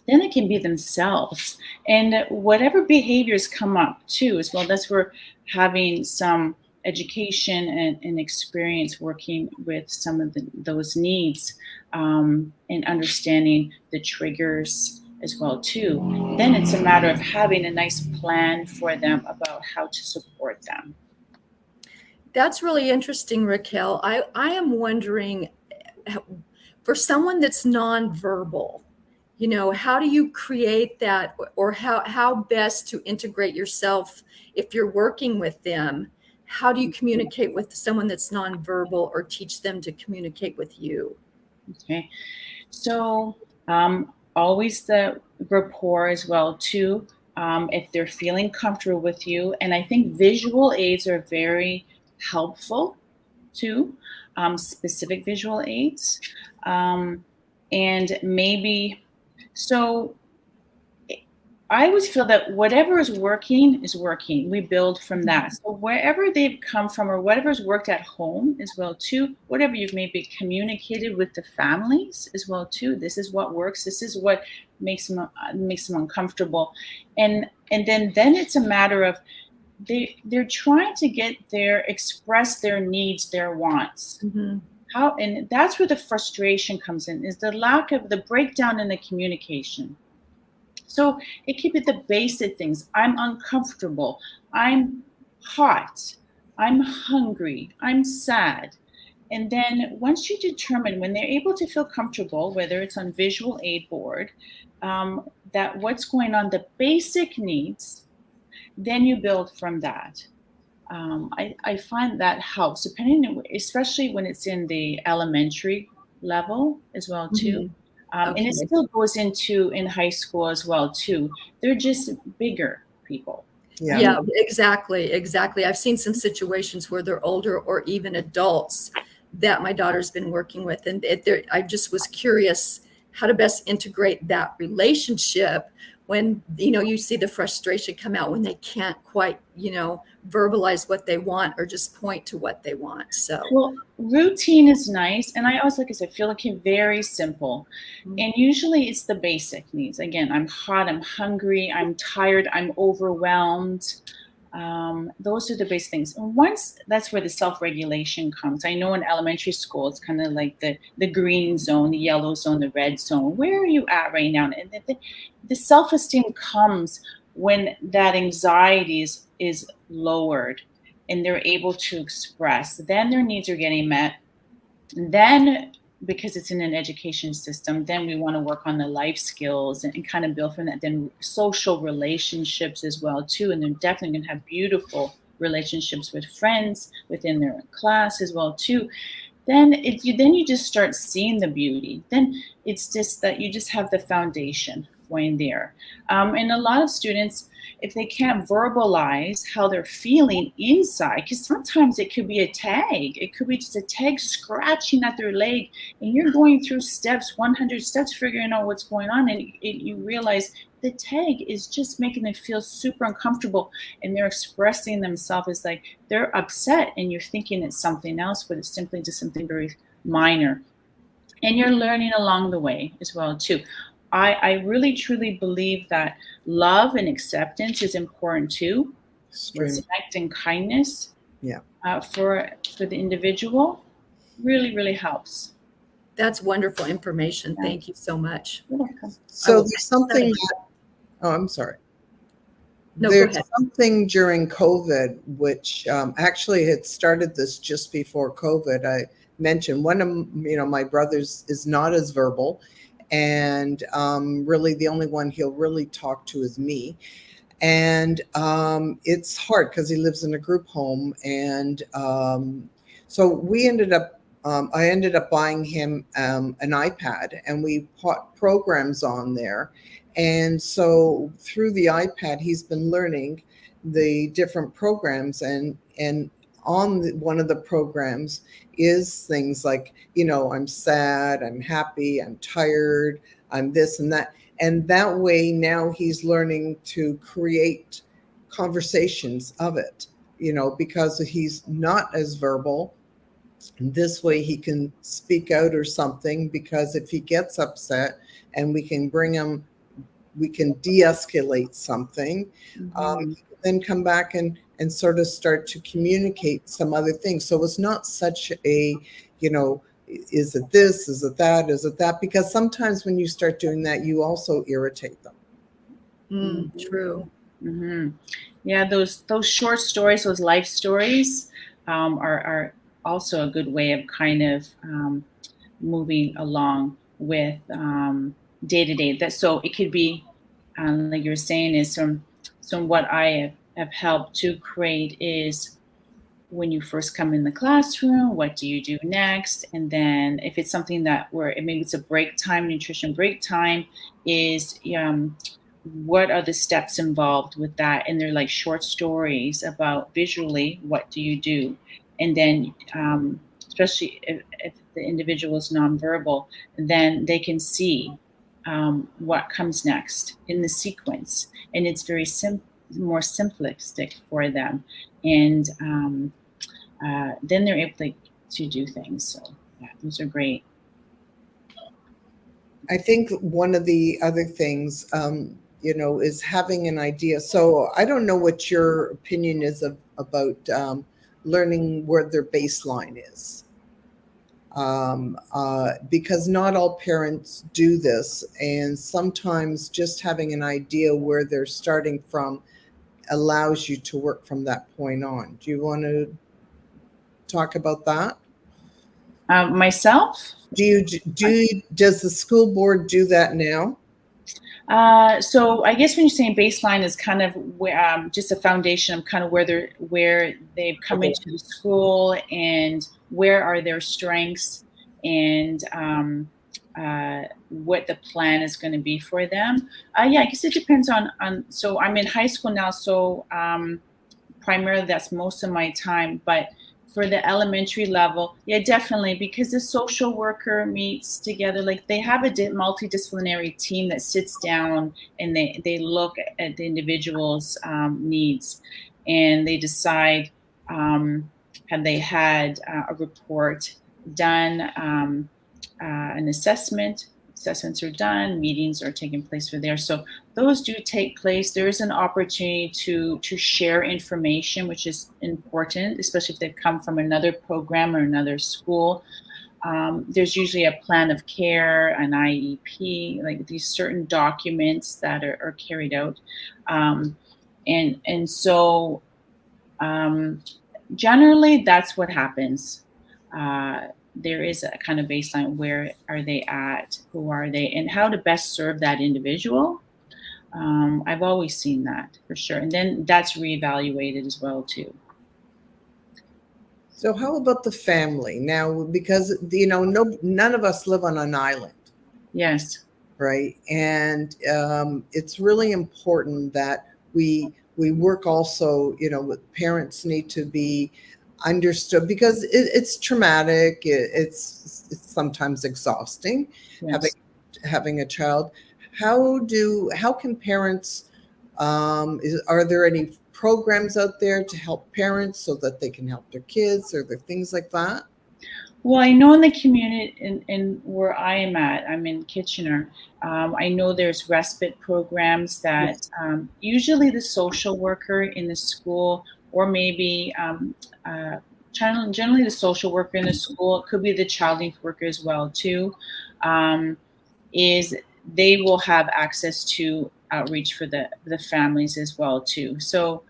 Then they can be themselves. And whatever behaviors come up too, as well, that's where having some education and experience working with some of those needs, and understanding the triggers as well too. Then it's a matter of having a nice plan for them about how to support them. That's really interesting, Raquel. I am wondering, for someone that's nonverbal, how do you create that, or how best to integrate yourself if you're working with them? how do you communicate with someone that's nonverbal, or teach them to communicate with you? Okay. So always the rapport as well too. If they're feeling comfortable with you, and I think visual aids are very helpful too. Specific visual aids, and maybe so. I always feel that whatever is working is working. We build from that. So wherever they've come from, or whatever's worked at home as well too, whatever you've maybe communicated with the families as well too. This is what works. This is what makes them uncomfortable, and then it's a matter of they're trying to express their needs, their wants. Mm-hmm. How, and that's where the frustration comes in, is the lack of the breakdown in the communication. So it could be the basic things. I'm uncomfortable. I'm hot. I'm hungry. I'm sad. And then once you determine, when they're able to feel comfortable, whether it's on visual aid board, that what's going on, the basic needs, then you build from that. I find that helps, especially when it's in the elementary level as well too. Mm-hmm. And it still goes in high school as well too. They're just bigger people. Yeah, exactly. I've seen some situations where they're older, or even adults, that my daughter's been working with, and I just was curious how to best integrate that relationship when you see the frustration come out when they can't quite verbalize what they want, or just point to what they want. So, well, routine is nice, and I always, like I said, feel like it's very simple. And usually it's the basic needs. Again, I'm hot, I'm hungry, I'm tired, I'm overwhelmed. Those are the basic things. And once that's where the self-regulation comes. I know in elementary school, it's kind of like the green zone, the yellow zone, the red zone. Where are you at right now? And the self-esteem comes when that anxiety is lowered and they're able to express. Then their needs are getting met. And then, because it's in an education system, then we want to work on the life skills and kind of build from that. Then social relationships as well too, and they're definitely going to have beautiful relationships with friends within their class as well too. Then you just start seeing the beauty. Then it's just that you just have the foundation going there. And a lot of students, if they can't verbalize how they're feeling inside, because sometimes it could be a tag. It could be just a tag scratching at their leg, and you're going through 100 steps, figuring out what's going on, and you realize the tag is just making them feel super uncomfortable, and they're expressing themselves as like they're upset, and you're thinking it's something else, but it's simply just something very minor. And you're learning along the way as well too. I really truly believe that love and acceptance is important too. Respect and kindness, for the individual, really helps. That's wonderful information. Yeah. Thank you so much. You're welcome. So there's something. I'm sorry. No, there's something during COVID, which actually had started this just before COVID. I mentioned one of my brothers is not as verbal. And really the only one he'll really talk to is me. And it's hard because he lives in a group home. And so we ended up, I ended up buying him an iPad, and we put programs on there. And so through the iPad, he's been learning the different programs, and on one of the programs is things like, I'm sad, I'm happy, I'm tired, I'm this and that. And that way now he's learning to create conversations of it, because he's not as verbal. This way he can speak out or something, because if he gets upset and we can de-escalate something, then come back and sort of start to communicate some other things. So it's not such a, is it this, is it that, is it that? Because sometimes when you start doing that, you also irritate them. True. Mm-hmm. Yeah, those short stories, those life stories, are also a good way of kind of moving along with day to day. So it could be, like you're saying, is some what I have helped to create is when you first come in the classroom, what do you do next? And then if it's something that where maybe it's a break time, nutrition break time, is what are the steps involved with that? And they're like short stories about visually what do you do, and then especially if the individual is nonverbal, then they can see what comes next in the sequence, and it's very more simplistic for them, and then they're able to do things. So yeah, those are great. I think one of the other things, is having an idea. So I don't know what your opinion is about learning where their baseline is. Because not all parents do this, and sometimes just having an idea where they're starting from allows you to work from that point on. Do you want to talk about that? Myself? Does the school board do that now? So I guess when you're saying baseline is kind of just a foundation of kind of where they've come into the school and where are their strengths, and what the plan is going to be for them. Yeah, I guess it depends on. So I'm in high school now, so primarily that's most of my time, but for the elementary level, yeah, definitely, because the social worker meets together, like they have a multidisciplinary team that sits down and they look at the individual's needs, and they decide, have they had a report done, an assessments are done, meetings are taking place for there. So those do take place. There is an opportunity to share information, which is important, especially if they've come from another program or another school. There's usually a plan of care, an IEP, like these certain documents that are carried out. And so generally that's what happens. There is a kind of baseline. Where are they at? Who are they? And how to best serve that individual. I've always seen that for sure. And then that's reevaluated as well too. So how about the family now? Because none of us live on an island. Yes. Right. And it's really important that we work also, parents need to be understood, because it's traumatic. It's sometimes exhausting. Yes. having a child. How can parents, are there any programs out there to help parents so that they can help their kids, or there things like that? Well, I know in the community, in where I am at, I'm in Kitchener. I know there's respite programs that usually the social worker in the school, or maybe generally the social worker in the school, it could be the child youth worker as well too, is they will have access to outreach for the families as well too. So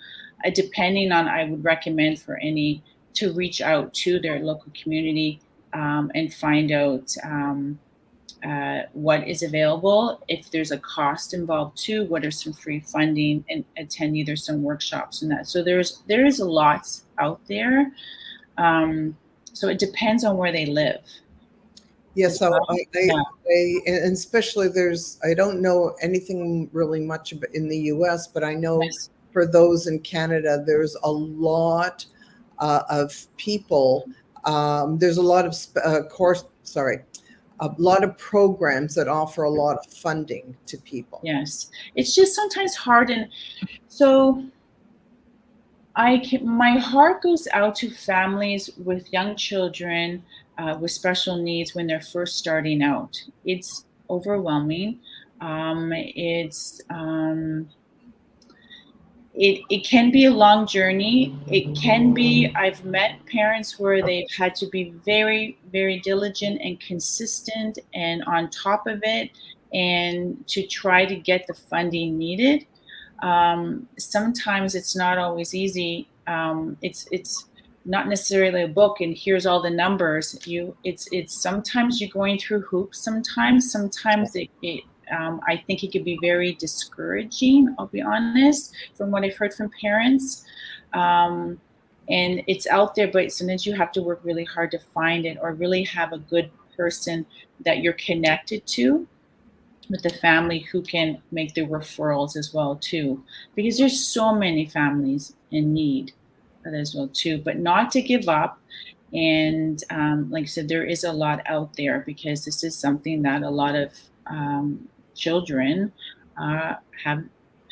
depending on, I would recommend for any to reach out to their local community and find out what is available. If there's a cost involved too, what are some free funding, and attend either some workshops and that. So there is a lot out there. So it depends on where they live. Yes, so and especially I don't know anything really much about in the US, but I know for those in Canada, there's a lot of people. There's a lot of a lot of programs that offer a lot of funding to people. Yes, it's just sometimes hard, and so my heart goes out to families with young children with special needs when they're first starting out. It's overwhelming. It can be a long journey. It can be, I've met parents where they've had to be very, very diligent and consistent and on top of it, and to try to get the funding needed. Sometimes it's not always easy. It's not necessarily a book and here's all the numbers. It's sometimes you're going through hoops. Sometimes I think it could be very discouraging. I'll be honest, from what I've heard from parents. and it's out there, but sometimes you have to work really hard to find it, or really have a good person that you're connected to with the family who can make the referrals as well too, because there's so many families in need as well too, but not to give up. And like I said, there is a lot out there, because this is something that a lot of children uh, have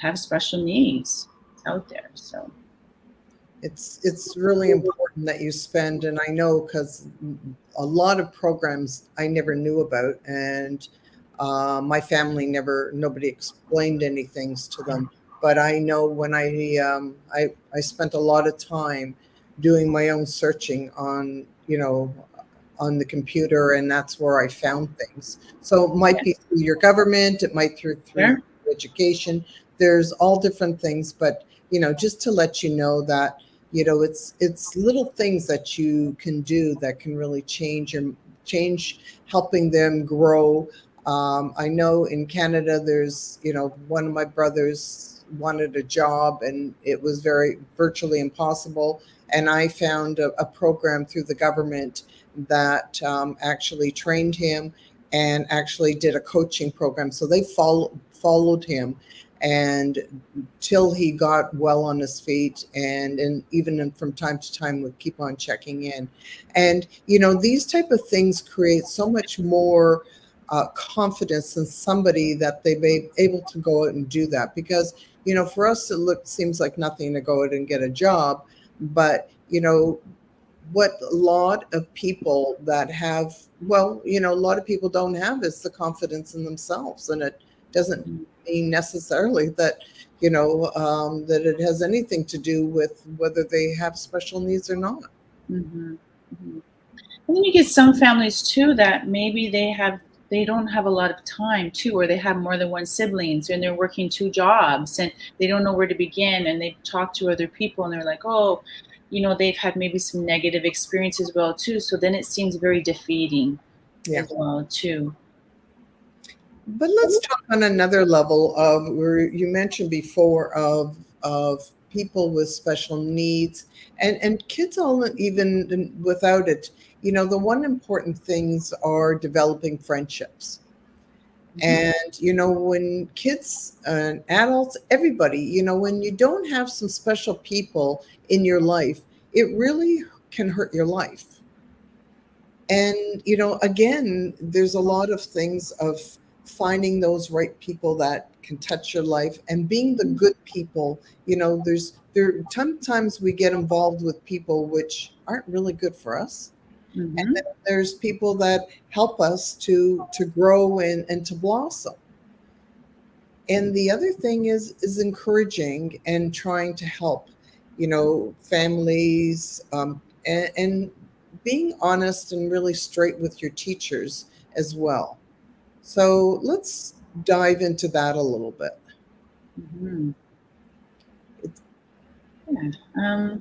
have special needs. It's out there. So It's really important that you spend, and I know because a lot of programs I never knew about, and my family never, nobody explained any things to them. But I know when I spent a lot of time doing my own searching on, on the computer, and that's where I found things. So it might yeah, be through your government, it might through sure. education. There's all different things, but just to let you know that it's little things that you can do that can really change, helping them grow. I know in Canada, there's, one of my brothers wanted a job and it was very virtually impossible. And I found a program through the government that actually trained him and actually did a coaching program. So they followed him and till he got well on his feet, and even from time to time would keep on checking in. And these type of things create so much more confidence in somebody that they be able to go out and do that. Because for us it seems like nothing to go out and get a job, but what a lot of people that have, well, a lot of people don't have is the confidence in themselves. And it doesn't mean necessarily that that it has anything to do with whether they have special needs or not. Mm-hmm. Mm-hmm. And then you get some families too that maybe they don't have a lot of time too, or they have more than one siblings and they're working two jobs and they don't know where to begin, and they talk to other people and they're like, oh, they've had maybe some negative experiences as well too. So then it seems very defeating Yeah. as well too. But let's talk on another level of where you mentioned before of people with special needs and kids all, even without it. The one important things are developing friendships. Mhm. And when kids and adults, everybody, when you don't have some special people in your life, it really can hurt your life. And again, there's a lot of things of finding those right people that can touch your life and being the good people. Sometimes we get involved with people which aren't really good for us, and Mhm. then there's people that help us to grow and to blossom. And the other thing is encouraging and trying to help families, and being honest and really straight with your teachers as well. So let's dive into that a little bit. Mhm. It's, Yeah.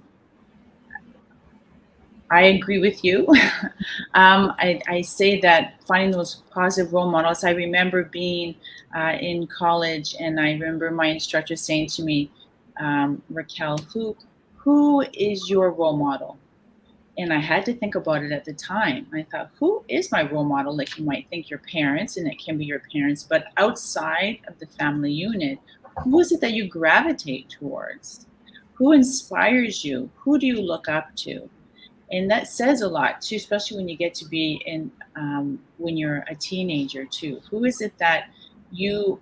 I agree with you. I say that finding those positive role models. I remember being in college, and I remember my instructor saying to me, Raquel, who is your role model? And I had to think about it at the time. I thought, who is my role model? Like, you might think your parents, and it can be your parents, but outside of the family unit, who is it that you gravitate towards? Who inspires you? Who do you look up to? And that says a lot too, especially when you get to be in when you're a teenager too. Who is it that you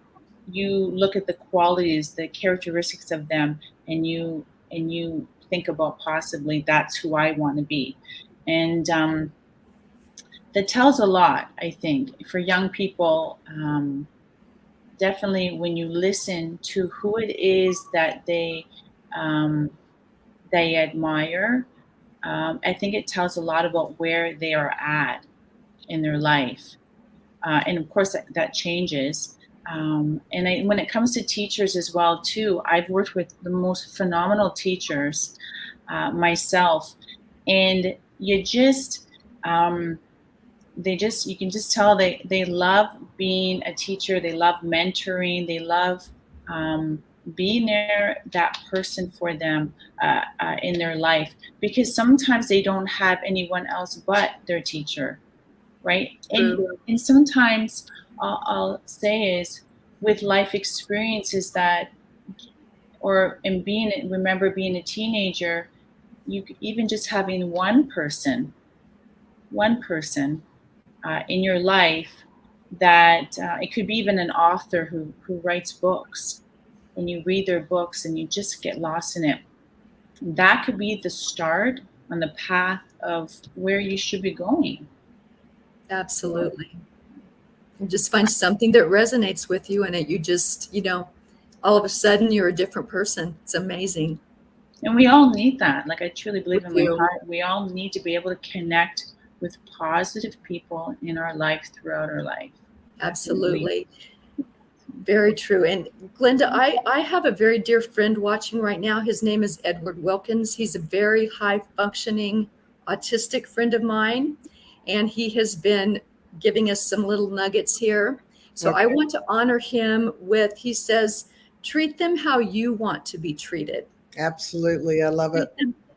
you look at the qualities, the characteristics of them, and you think about possibly that's who I want to be, and that tells a lot. I think for young people, definitely when you listen to who it is that um, they admire, I think it tells a lot about where they are at in their life. And of course, that changes. When it comes to teachers as well, too, I've worked with the most phenomenal teachers myself, and um, you can just tell they love being a teacher. They love mentoring. They love being there, that person for them in their life, because sometimes they don't have anyone else but their teacher, right? True. And sometimes I'll say is with life experiences that, or in being, remember being a teenager, you even just having one person in your life that it could be even an author who writes books, and you read their books and you just get lost in it. That could be the start on the path of where you should be going. Absolutely. You just find something that resonates with you, and it you just, all of a sudden you're a different person. It's amazing. And we all need that. Like, I truly We believe in my do. heart, we all need to be able to connect with positive people in our life throughout our life. Absolutely. Absolutely. Very true. And Glenda, I have a very dear friend watching right now. His name is Edward Wilkins. He's a very high functioning autistic friend of mine, and he has been giving us some little nuggets here. So I Okay. want to honor him with, he says, treat them how you want to be treated. Absolutely. I love it.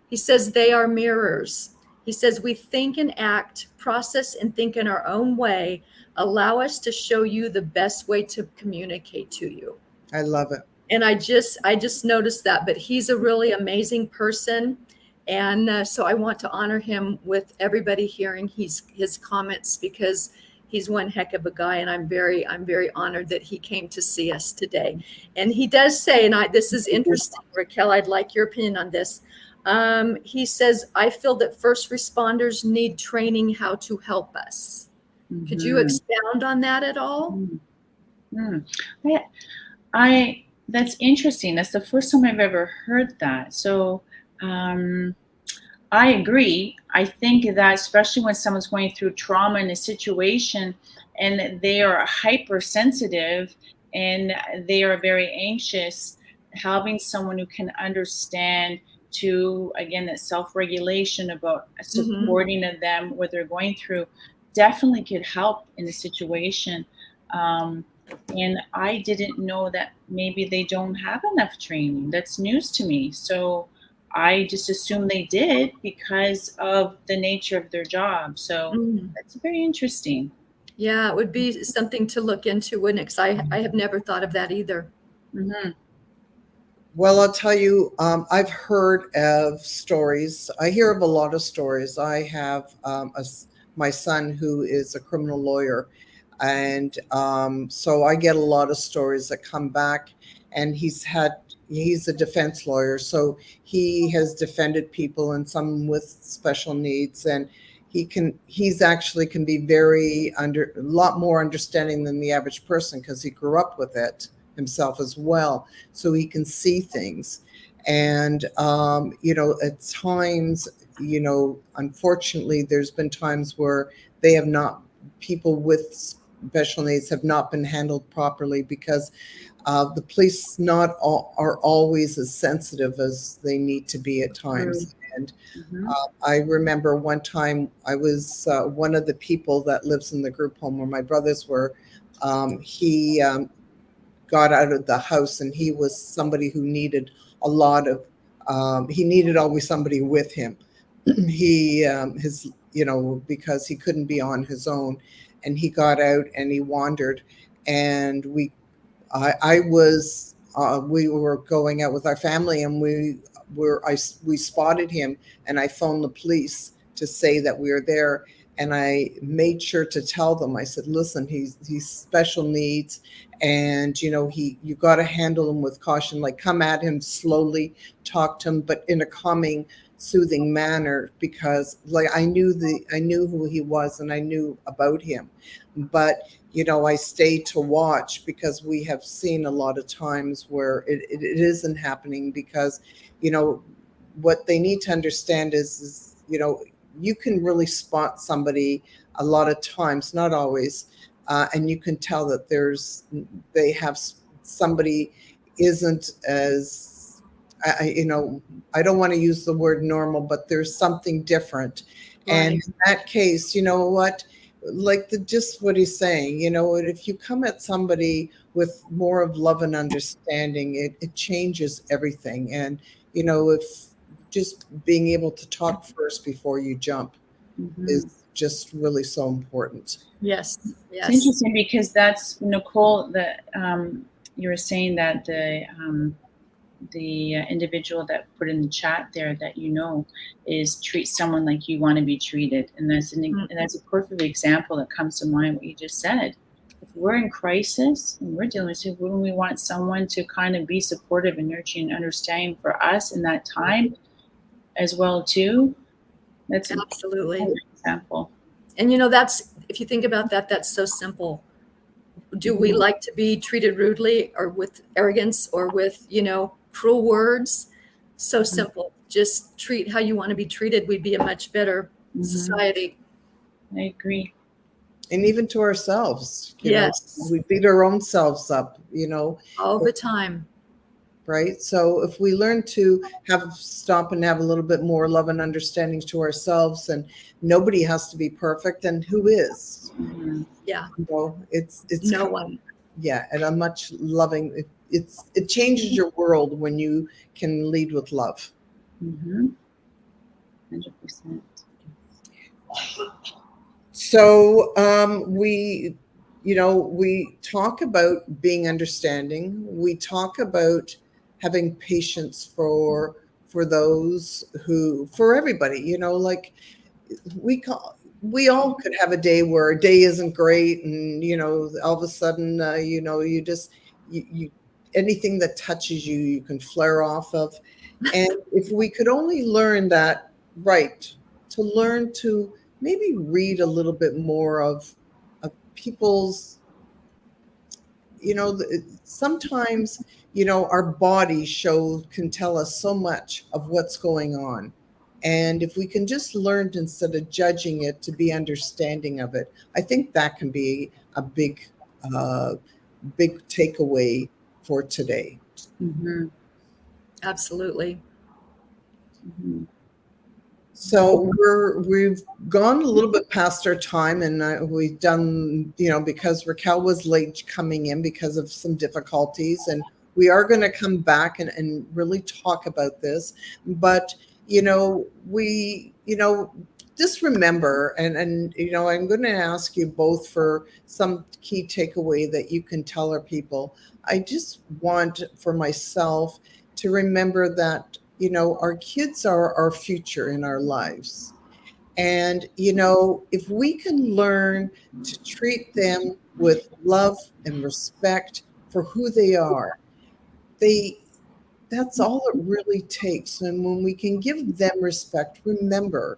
He says they are mirrors. He says we think and act, process and think in our own way. Allow us to show you the best way to communicate to you. I love it. And I just noticed that, but he's a really amazing person. And so I want to honor him with everybody hearing his comments, because he's one heck of a guy, and I'm very honored that he came to see us today. And he does say, and this is interesting, Raquel, I'd like your opinion on this. He says, I feel that first responders need training how to help us. Could you Mhm. expound on that at all? Mm. I that's interesting. That's the first time I've ever heard that. So um, I agree. I think that especially when someone's going through trauma in a situation and they are hypersensitive and they are very anxious, having someone who can understand, to again, that self-regulation, about Mm-hmm. supporting of them what they're going through, definitely could help in a situation. Um, and I didn't know that maybe they don't have enough training. That's news to me. So I just assumed they did because of the nature of their job. So Mm. that's very interesting. Yeah, it would be something to look into, wouldn't it? 'Cause I have never thought of that either. Hmm. Well, I'll tell you, I've heard of stories. I hear of a lot of stories. I have my son who is a criminal lawyer. And so I get a lot of stories that come back, and he's a defense lawyer. So he has defended people, and some with special needs. And he's actually can be a lot more understanding than the average person, because he grew up with it himself as well, so he can see things. And at times, unfortunately, there's been times where they have not people with special needs have not been handled properly, because the police not all, are always as sensitive as they need to be at True. times. And Hmm. I remember one time I was one of the people that lives in the group home where my brothers were. He got out of the house, and he was somebody who needed a lot of he needed always somebody with him. He his because he couldn't be on his own, and he got out and he wandered. And I was we were going out with our family, and we spotted him, and I phoned the police to say that we were there. And I made sure to tell them. I said, listen, he's special needs, and you got to handle him with caution. Like, come at him slowly, talk to him, but in a calming, soothing manner, because like I knew who he was, and I knew about him. But I stay to watch, because we have seen a lot of times where it isn't happening, because you know what they need to understand is you can really spot somebody a lot of times, not always, and you can tell that they have somebody isn't as I don't want to use the word normal, but there's something different. And Right. in that case, you know what? like just what he's saying, if you come at somebody with more of love and understanding, it changes everything. And, if just being able to talk first before you jump is just really so important. Yes. It's interesting because that's Nicole, that you were saying that the individual that put in the chat there that is treat someone like you want to be treated, and that's a perfect example that comes to mind what you just said. If we're in crisis and we're dealing with it, wouldn't we want someone to kind of be supportive and nurturing and understanding for us in that time as well too? That's absolutely an example. And that's, if you think about that, that's so simple. Do we like to be treated rudely or with arrogance or with cruel words? So simple. Just treat how you want to be treated. We'd be a much better society. I agree. And even to ourselves, yes, we beat our own selves up, all the time. Right. So if we learn to stop and have a little bit more love and understanding to ourselves, and nobody has to be perfect, and who is? Yeah. It's no one. Yeah. And a much loving, it changes your world when you can lead with love. 100%. So we talk about being understanding. We talk about having patience for those for everybody. Like we all could have a day where a day isn't great, and all of a sudden you just you anything that touches you, you can flare off of. And if we could only learn that, right, to learn to maybe read a little bit more of people's, sometimes, our bodies can tell us so much of what's going on. And if we can just learn, instead of judging it, to be understanding of it, I think that can be a big takeaway for today. Absolutely. So we've gone a little bit past our time, and we've done, because Raquel was late coming in because of some difficulties, and we are going to come back and really talk about this. But, we, just remember, and I'm going to ask you both for some key takeaway that you can tell our people. I just want for myself to remember that our kids are our future in our lives. And, if we can learn to treat them with love and respect for who they are, that's all it really takes. And when we can give them respect, remember,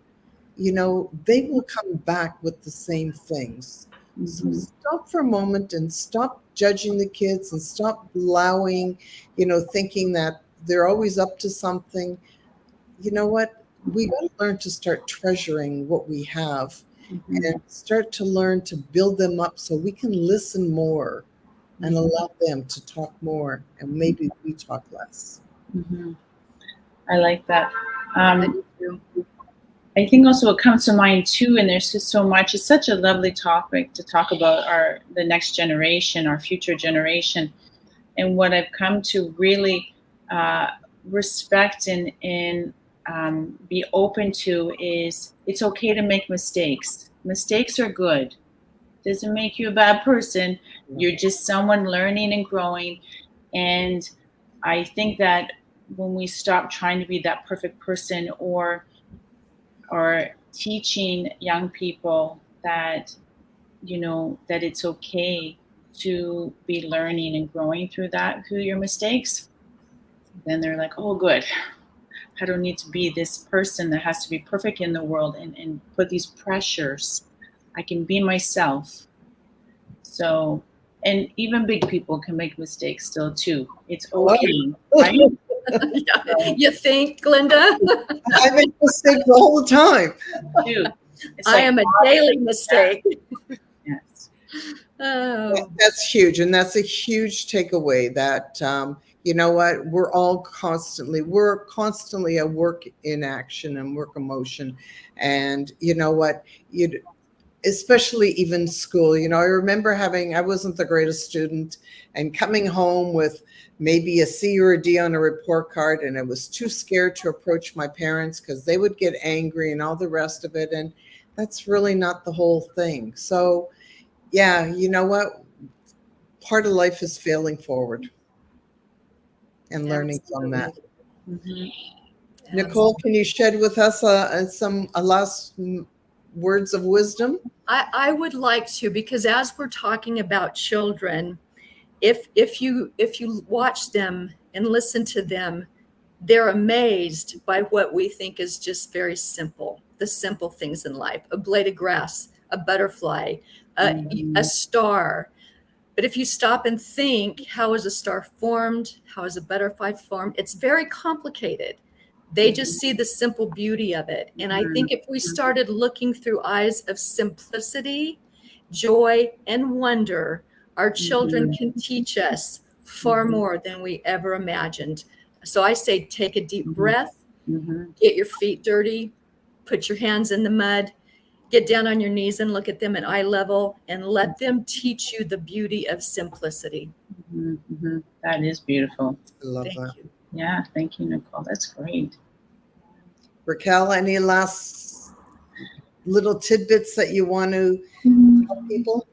they will come back with the same things. So stop for a moment and stop judging the kids, and stop allowing, thinking that they're always up to something. You know what? We got to learn to start treasuring what we have, and start to learn to build them up so we can listen more and allow them to talk more, and maybe we talk less. I like that. I think also what comes to mind too, and there's just so much, it's such a lovely topic to talk about the next generation, our future generation. And what I've come to really respect and be open to is, it's okay to make mistakes. Mistakes are good. Doesn't make you a bad person. You're just someone learning and growing. And I think that when we stop trying to be that perfect person, or teaching young people that, that it's okay to be learning and growing through your mistakes, then they're like, oh, good. I don't need to be this person that has to be perfect in the world and put these pressures. I can be myself. So, and even big people can make mistakes still too. It's okay, right? You think, Glenda? I make mistakes all the time. Dude, I am a daily mistake. Yes. Oh. That's huge. And that's a huge takeaway, that, you know what, we're constantly a work in action and work emotion. And you know what, especially even school. You know, I remember I wasn't the greatest student and coming home with maybe a C or a D on a report card, and I was too scared to approach my parents because they would get angry and all the rest of it. And that's really not the whole thing. So, yeah, you know what? Part of life is failing forward and learning from that. Mm-hmm. Nicole, can you shed with us some last words of wisdom? I would like to, because as we're talking about children, if you watch them and listen to them, they're amazed by what we think is just very simple, the simple things in life: a blade of grass, a butterfly, a star. But if you stop and think, how is a star formed? How is a butterfly formed? It's very complicated. They just see the simple beauty of it. And I think if we started looking through eyes of simplicity, joy, and wonder, our children can teach us far more than we ever imagined. So I say, take a deep breath, get your feet dirty, put your hands in the mud, get down on your knees and look at them at eye level, and let them teach you the beauty of simplicity. That is beautiful. I love Thank that. you. Yeah, thank you, Nicole. That's great. Raquel, any last little tidbits that you want to tell people?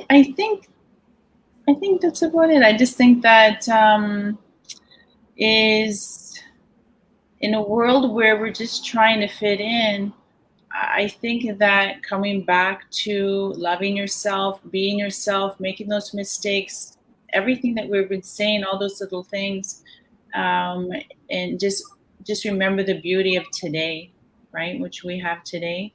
I think that's about it. I just think that is in a world where we're just trying to fit in, I think that coming back to loving yourself, being yourself, making those mistakes, everything that we've been saying, all those little things, and just remember the beauty of today, right? Which we have today,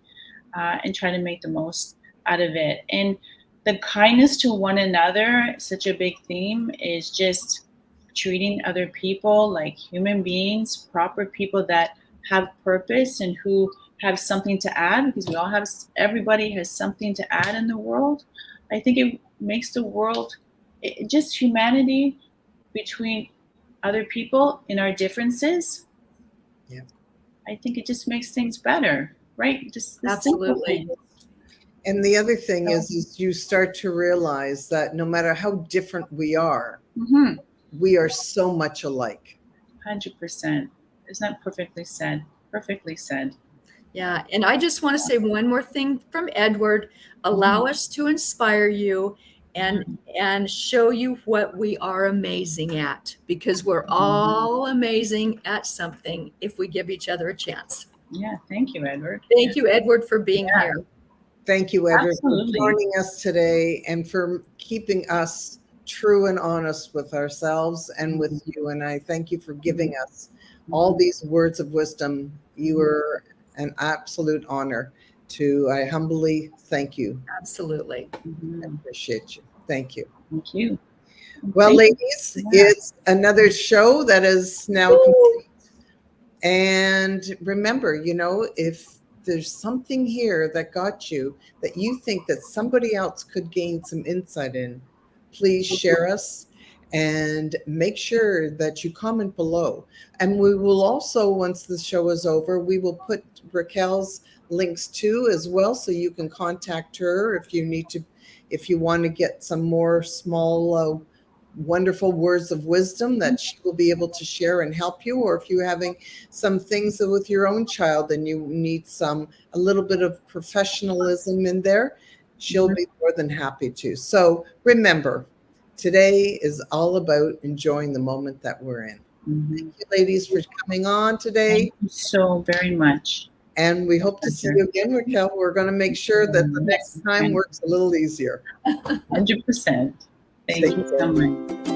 and try to make the most out of it. And the kindness to one another, such a big theme, is just treating other people like human beings, proper people that have purpose and who have something to add, because everybody has something to add in the world. I think it makes the world, just humanity between other people in our differences. Yeah. I think it just makes things better, right? Just the simple Absolutely. things. And the other thing is you start to realize that no matter how different we are, we are so much alike. 100%. Isn't that perfectly said? Perfectly said. Yeah. And I just want to say one more thing from Edward. Allow us to inspire you and show you what we are amazing at, because we're all amazing at something if we give each other a chance. Yeah. Thank you, Edward. Thank you, Edward, for being here. Thank you, Edward, Absolutely. for joining us today and for keeping us true and honest with ourselves and with you. And I thank you for giving us all these words of wisdom. You are an absolute honor. I humbly thank you. Absolutely. I appreciate you. Thank you. Thank you. Well, ladies, it's another show that is now complete. And remember, if there's something here that got you, that you think that somebody else could gain some insight in, please share us and make sure that you comment below. And we will also, once the show is over, we will put Raquel's links too as well, so you can contact her if you want to get some more small wonderful words of wisdom that she will be able to share and help you, or if you're having some things with your own child and you need a little bit of professionalism in there, she'll be more than happy to. So remember, today is all about enjoying the moment that we're in. Thank you, ladies, for coming on today. Thank you so very much. And we hope to see you again, Raquel. We're going to make sure that the next time works a little easier. 100%. Thank you so much.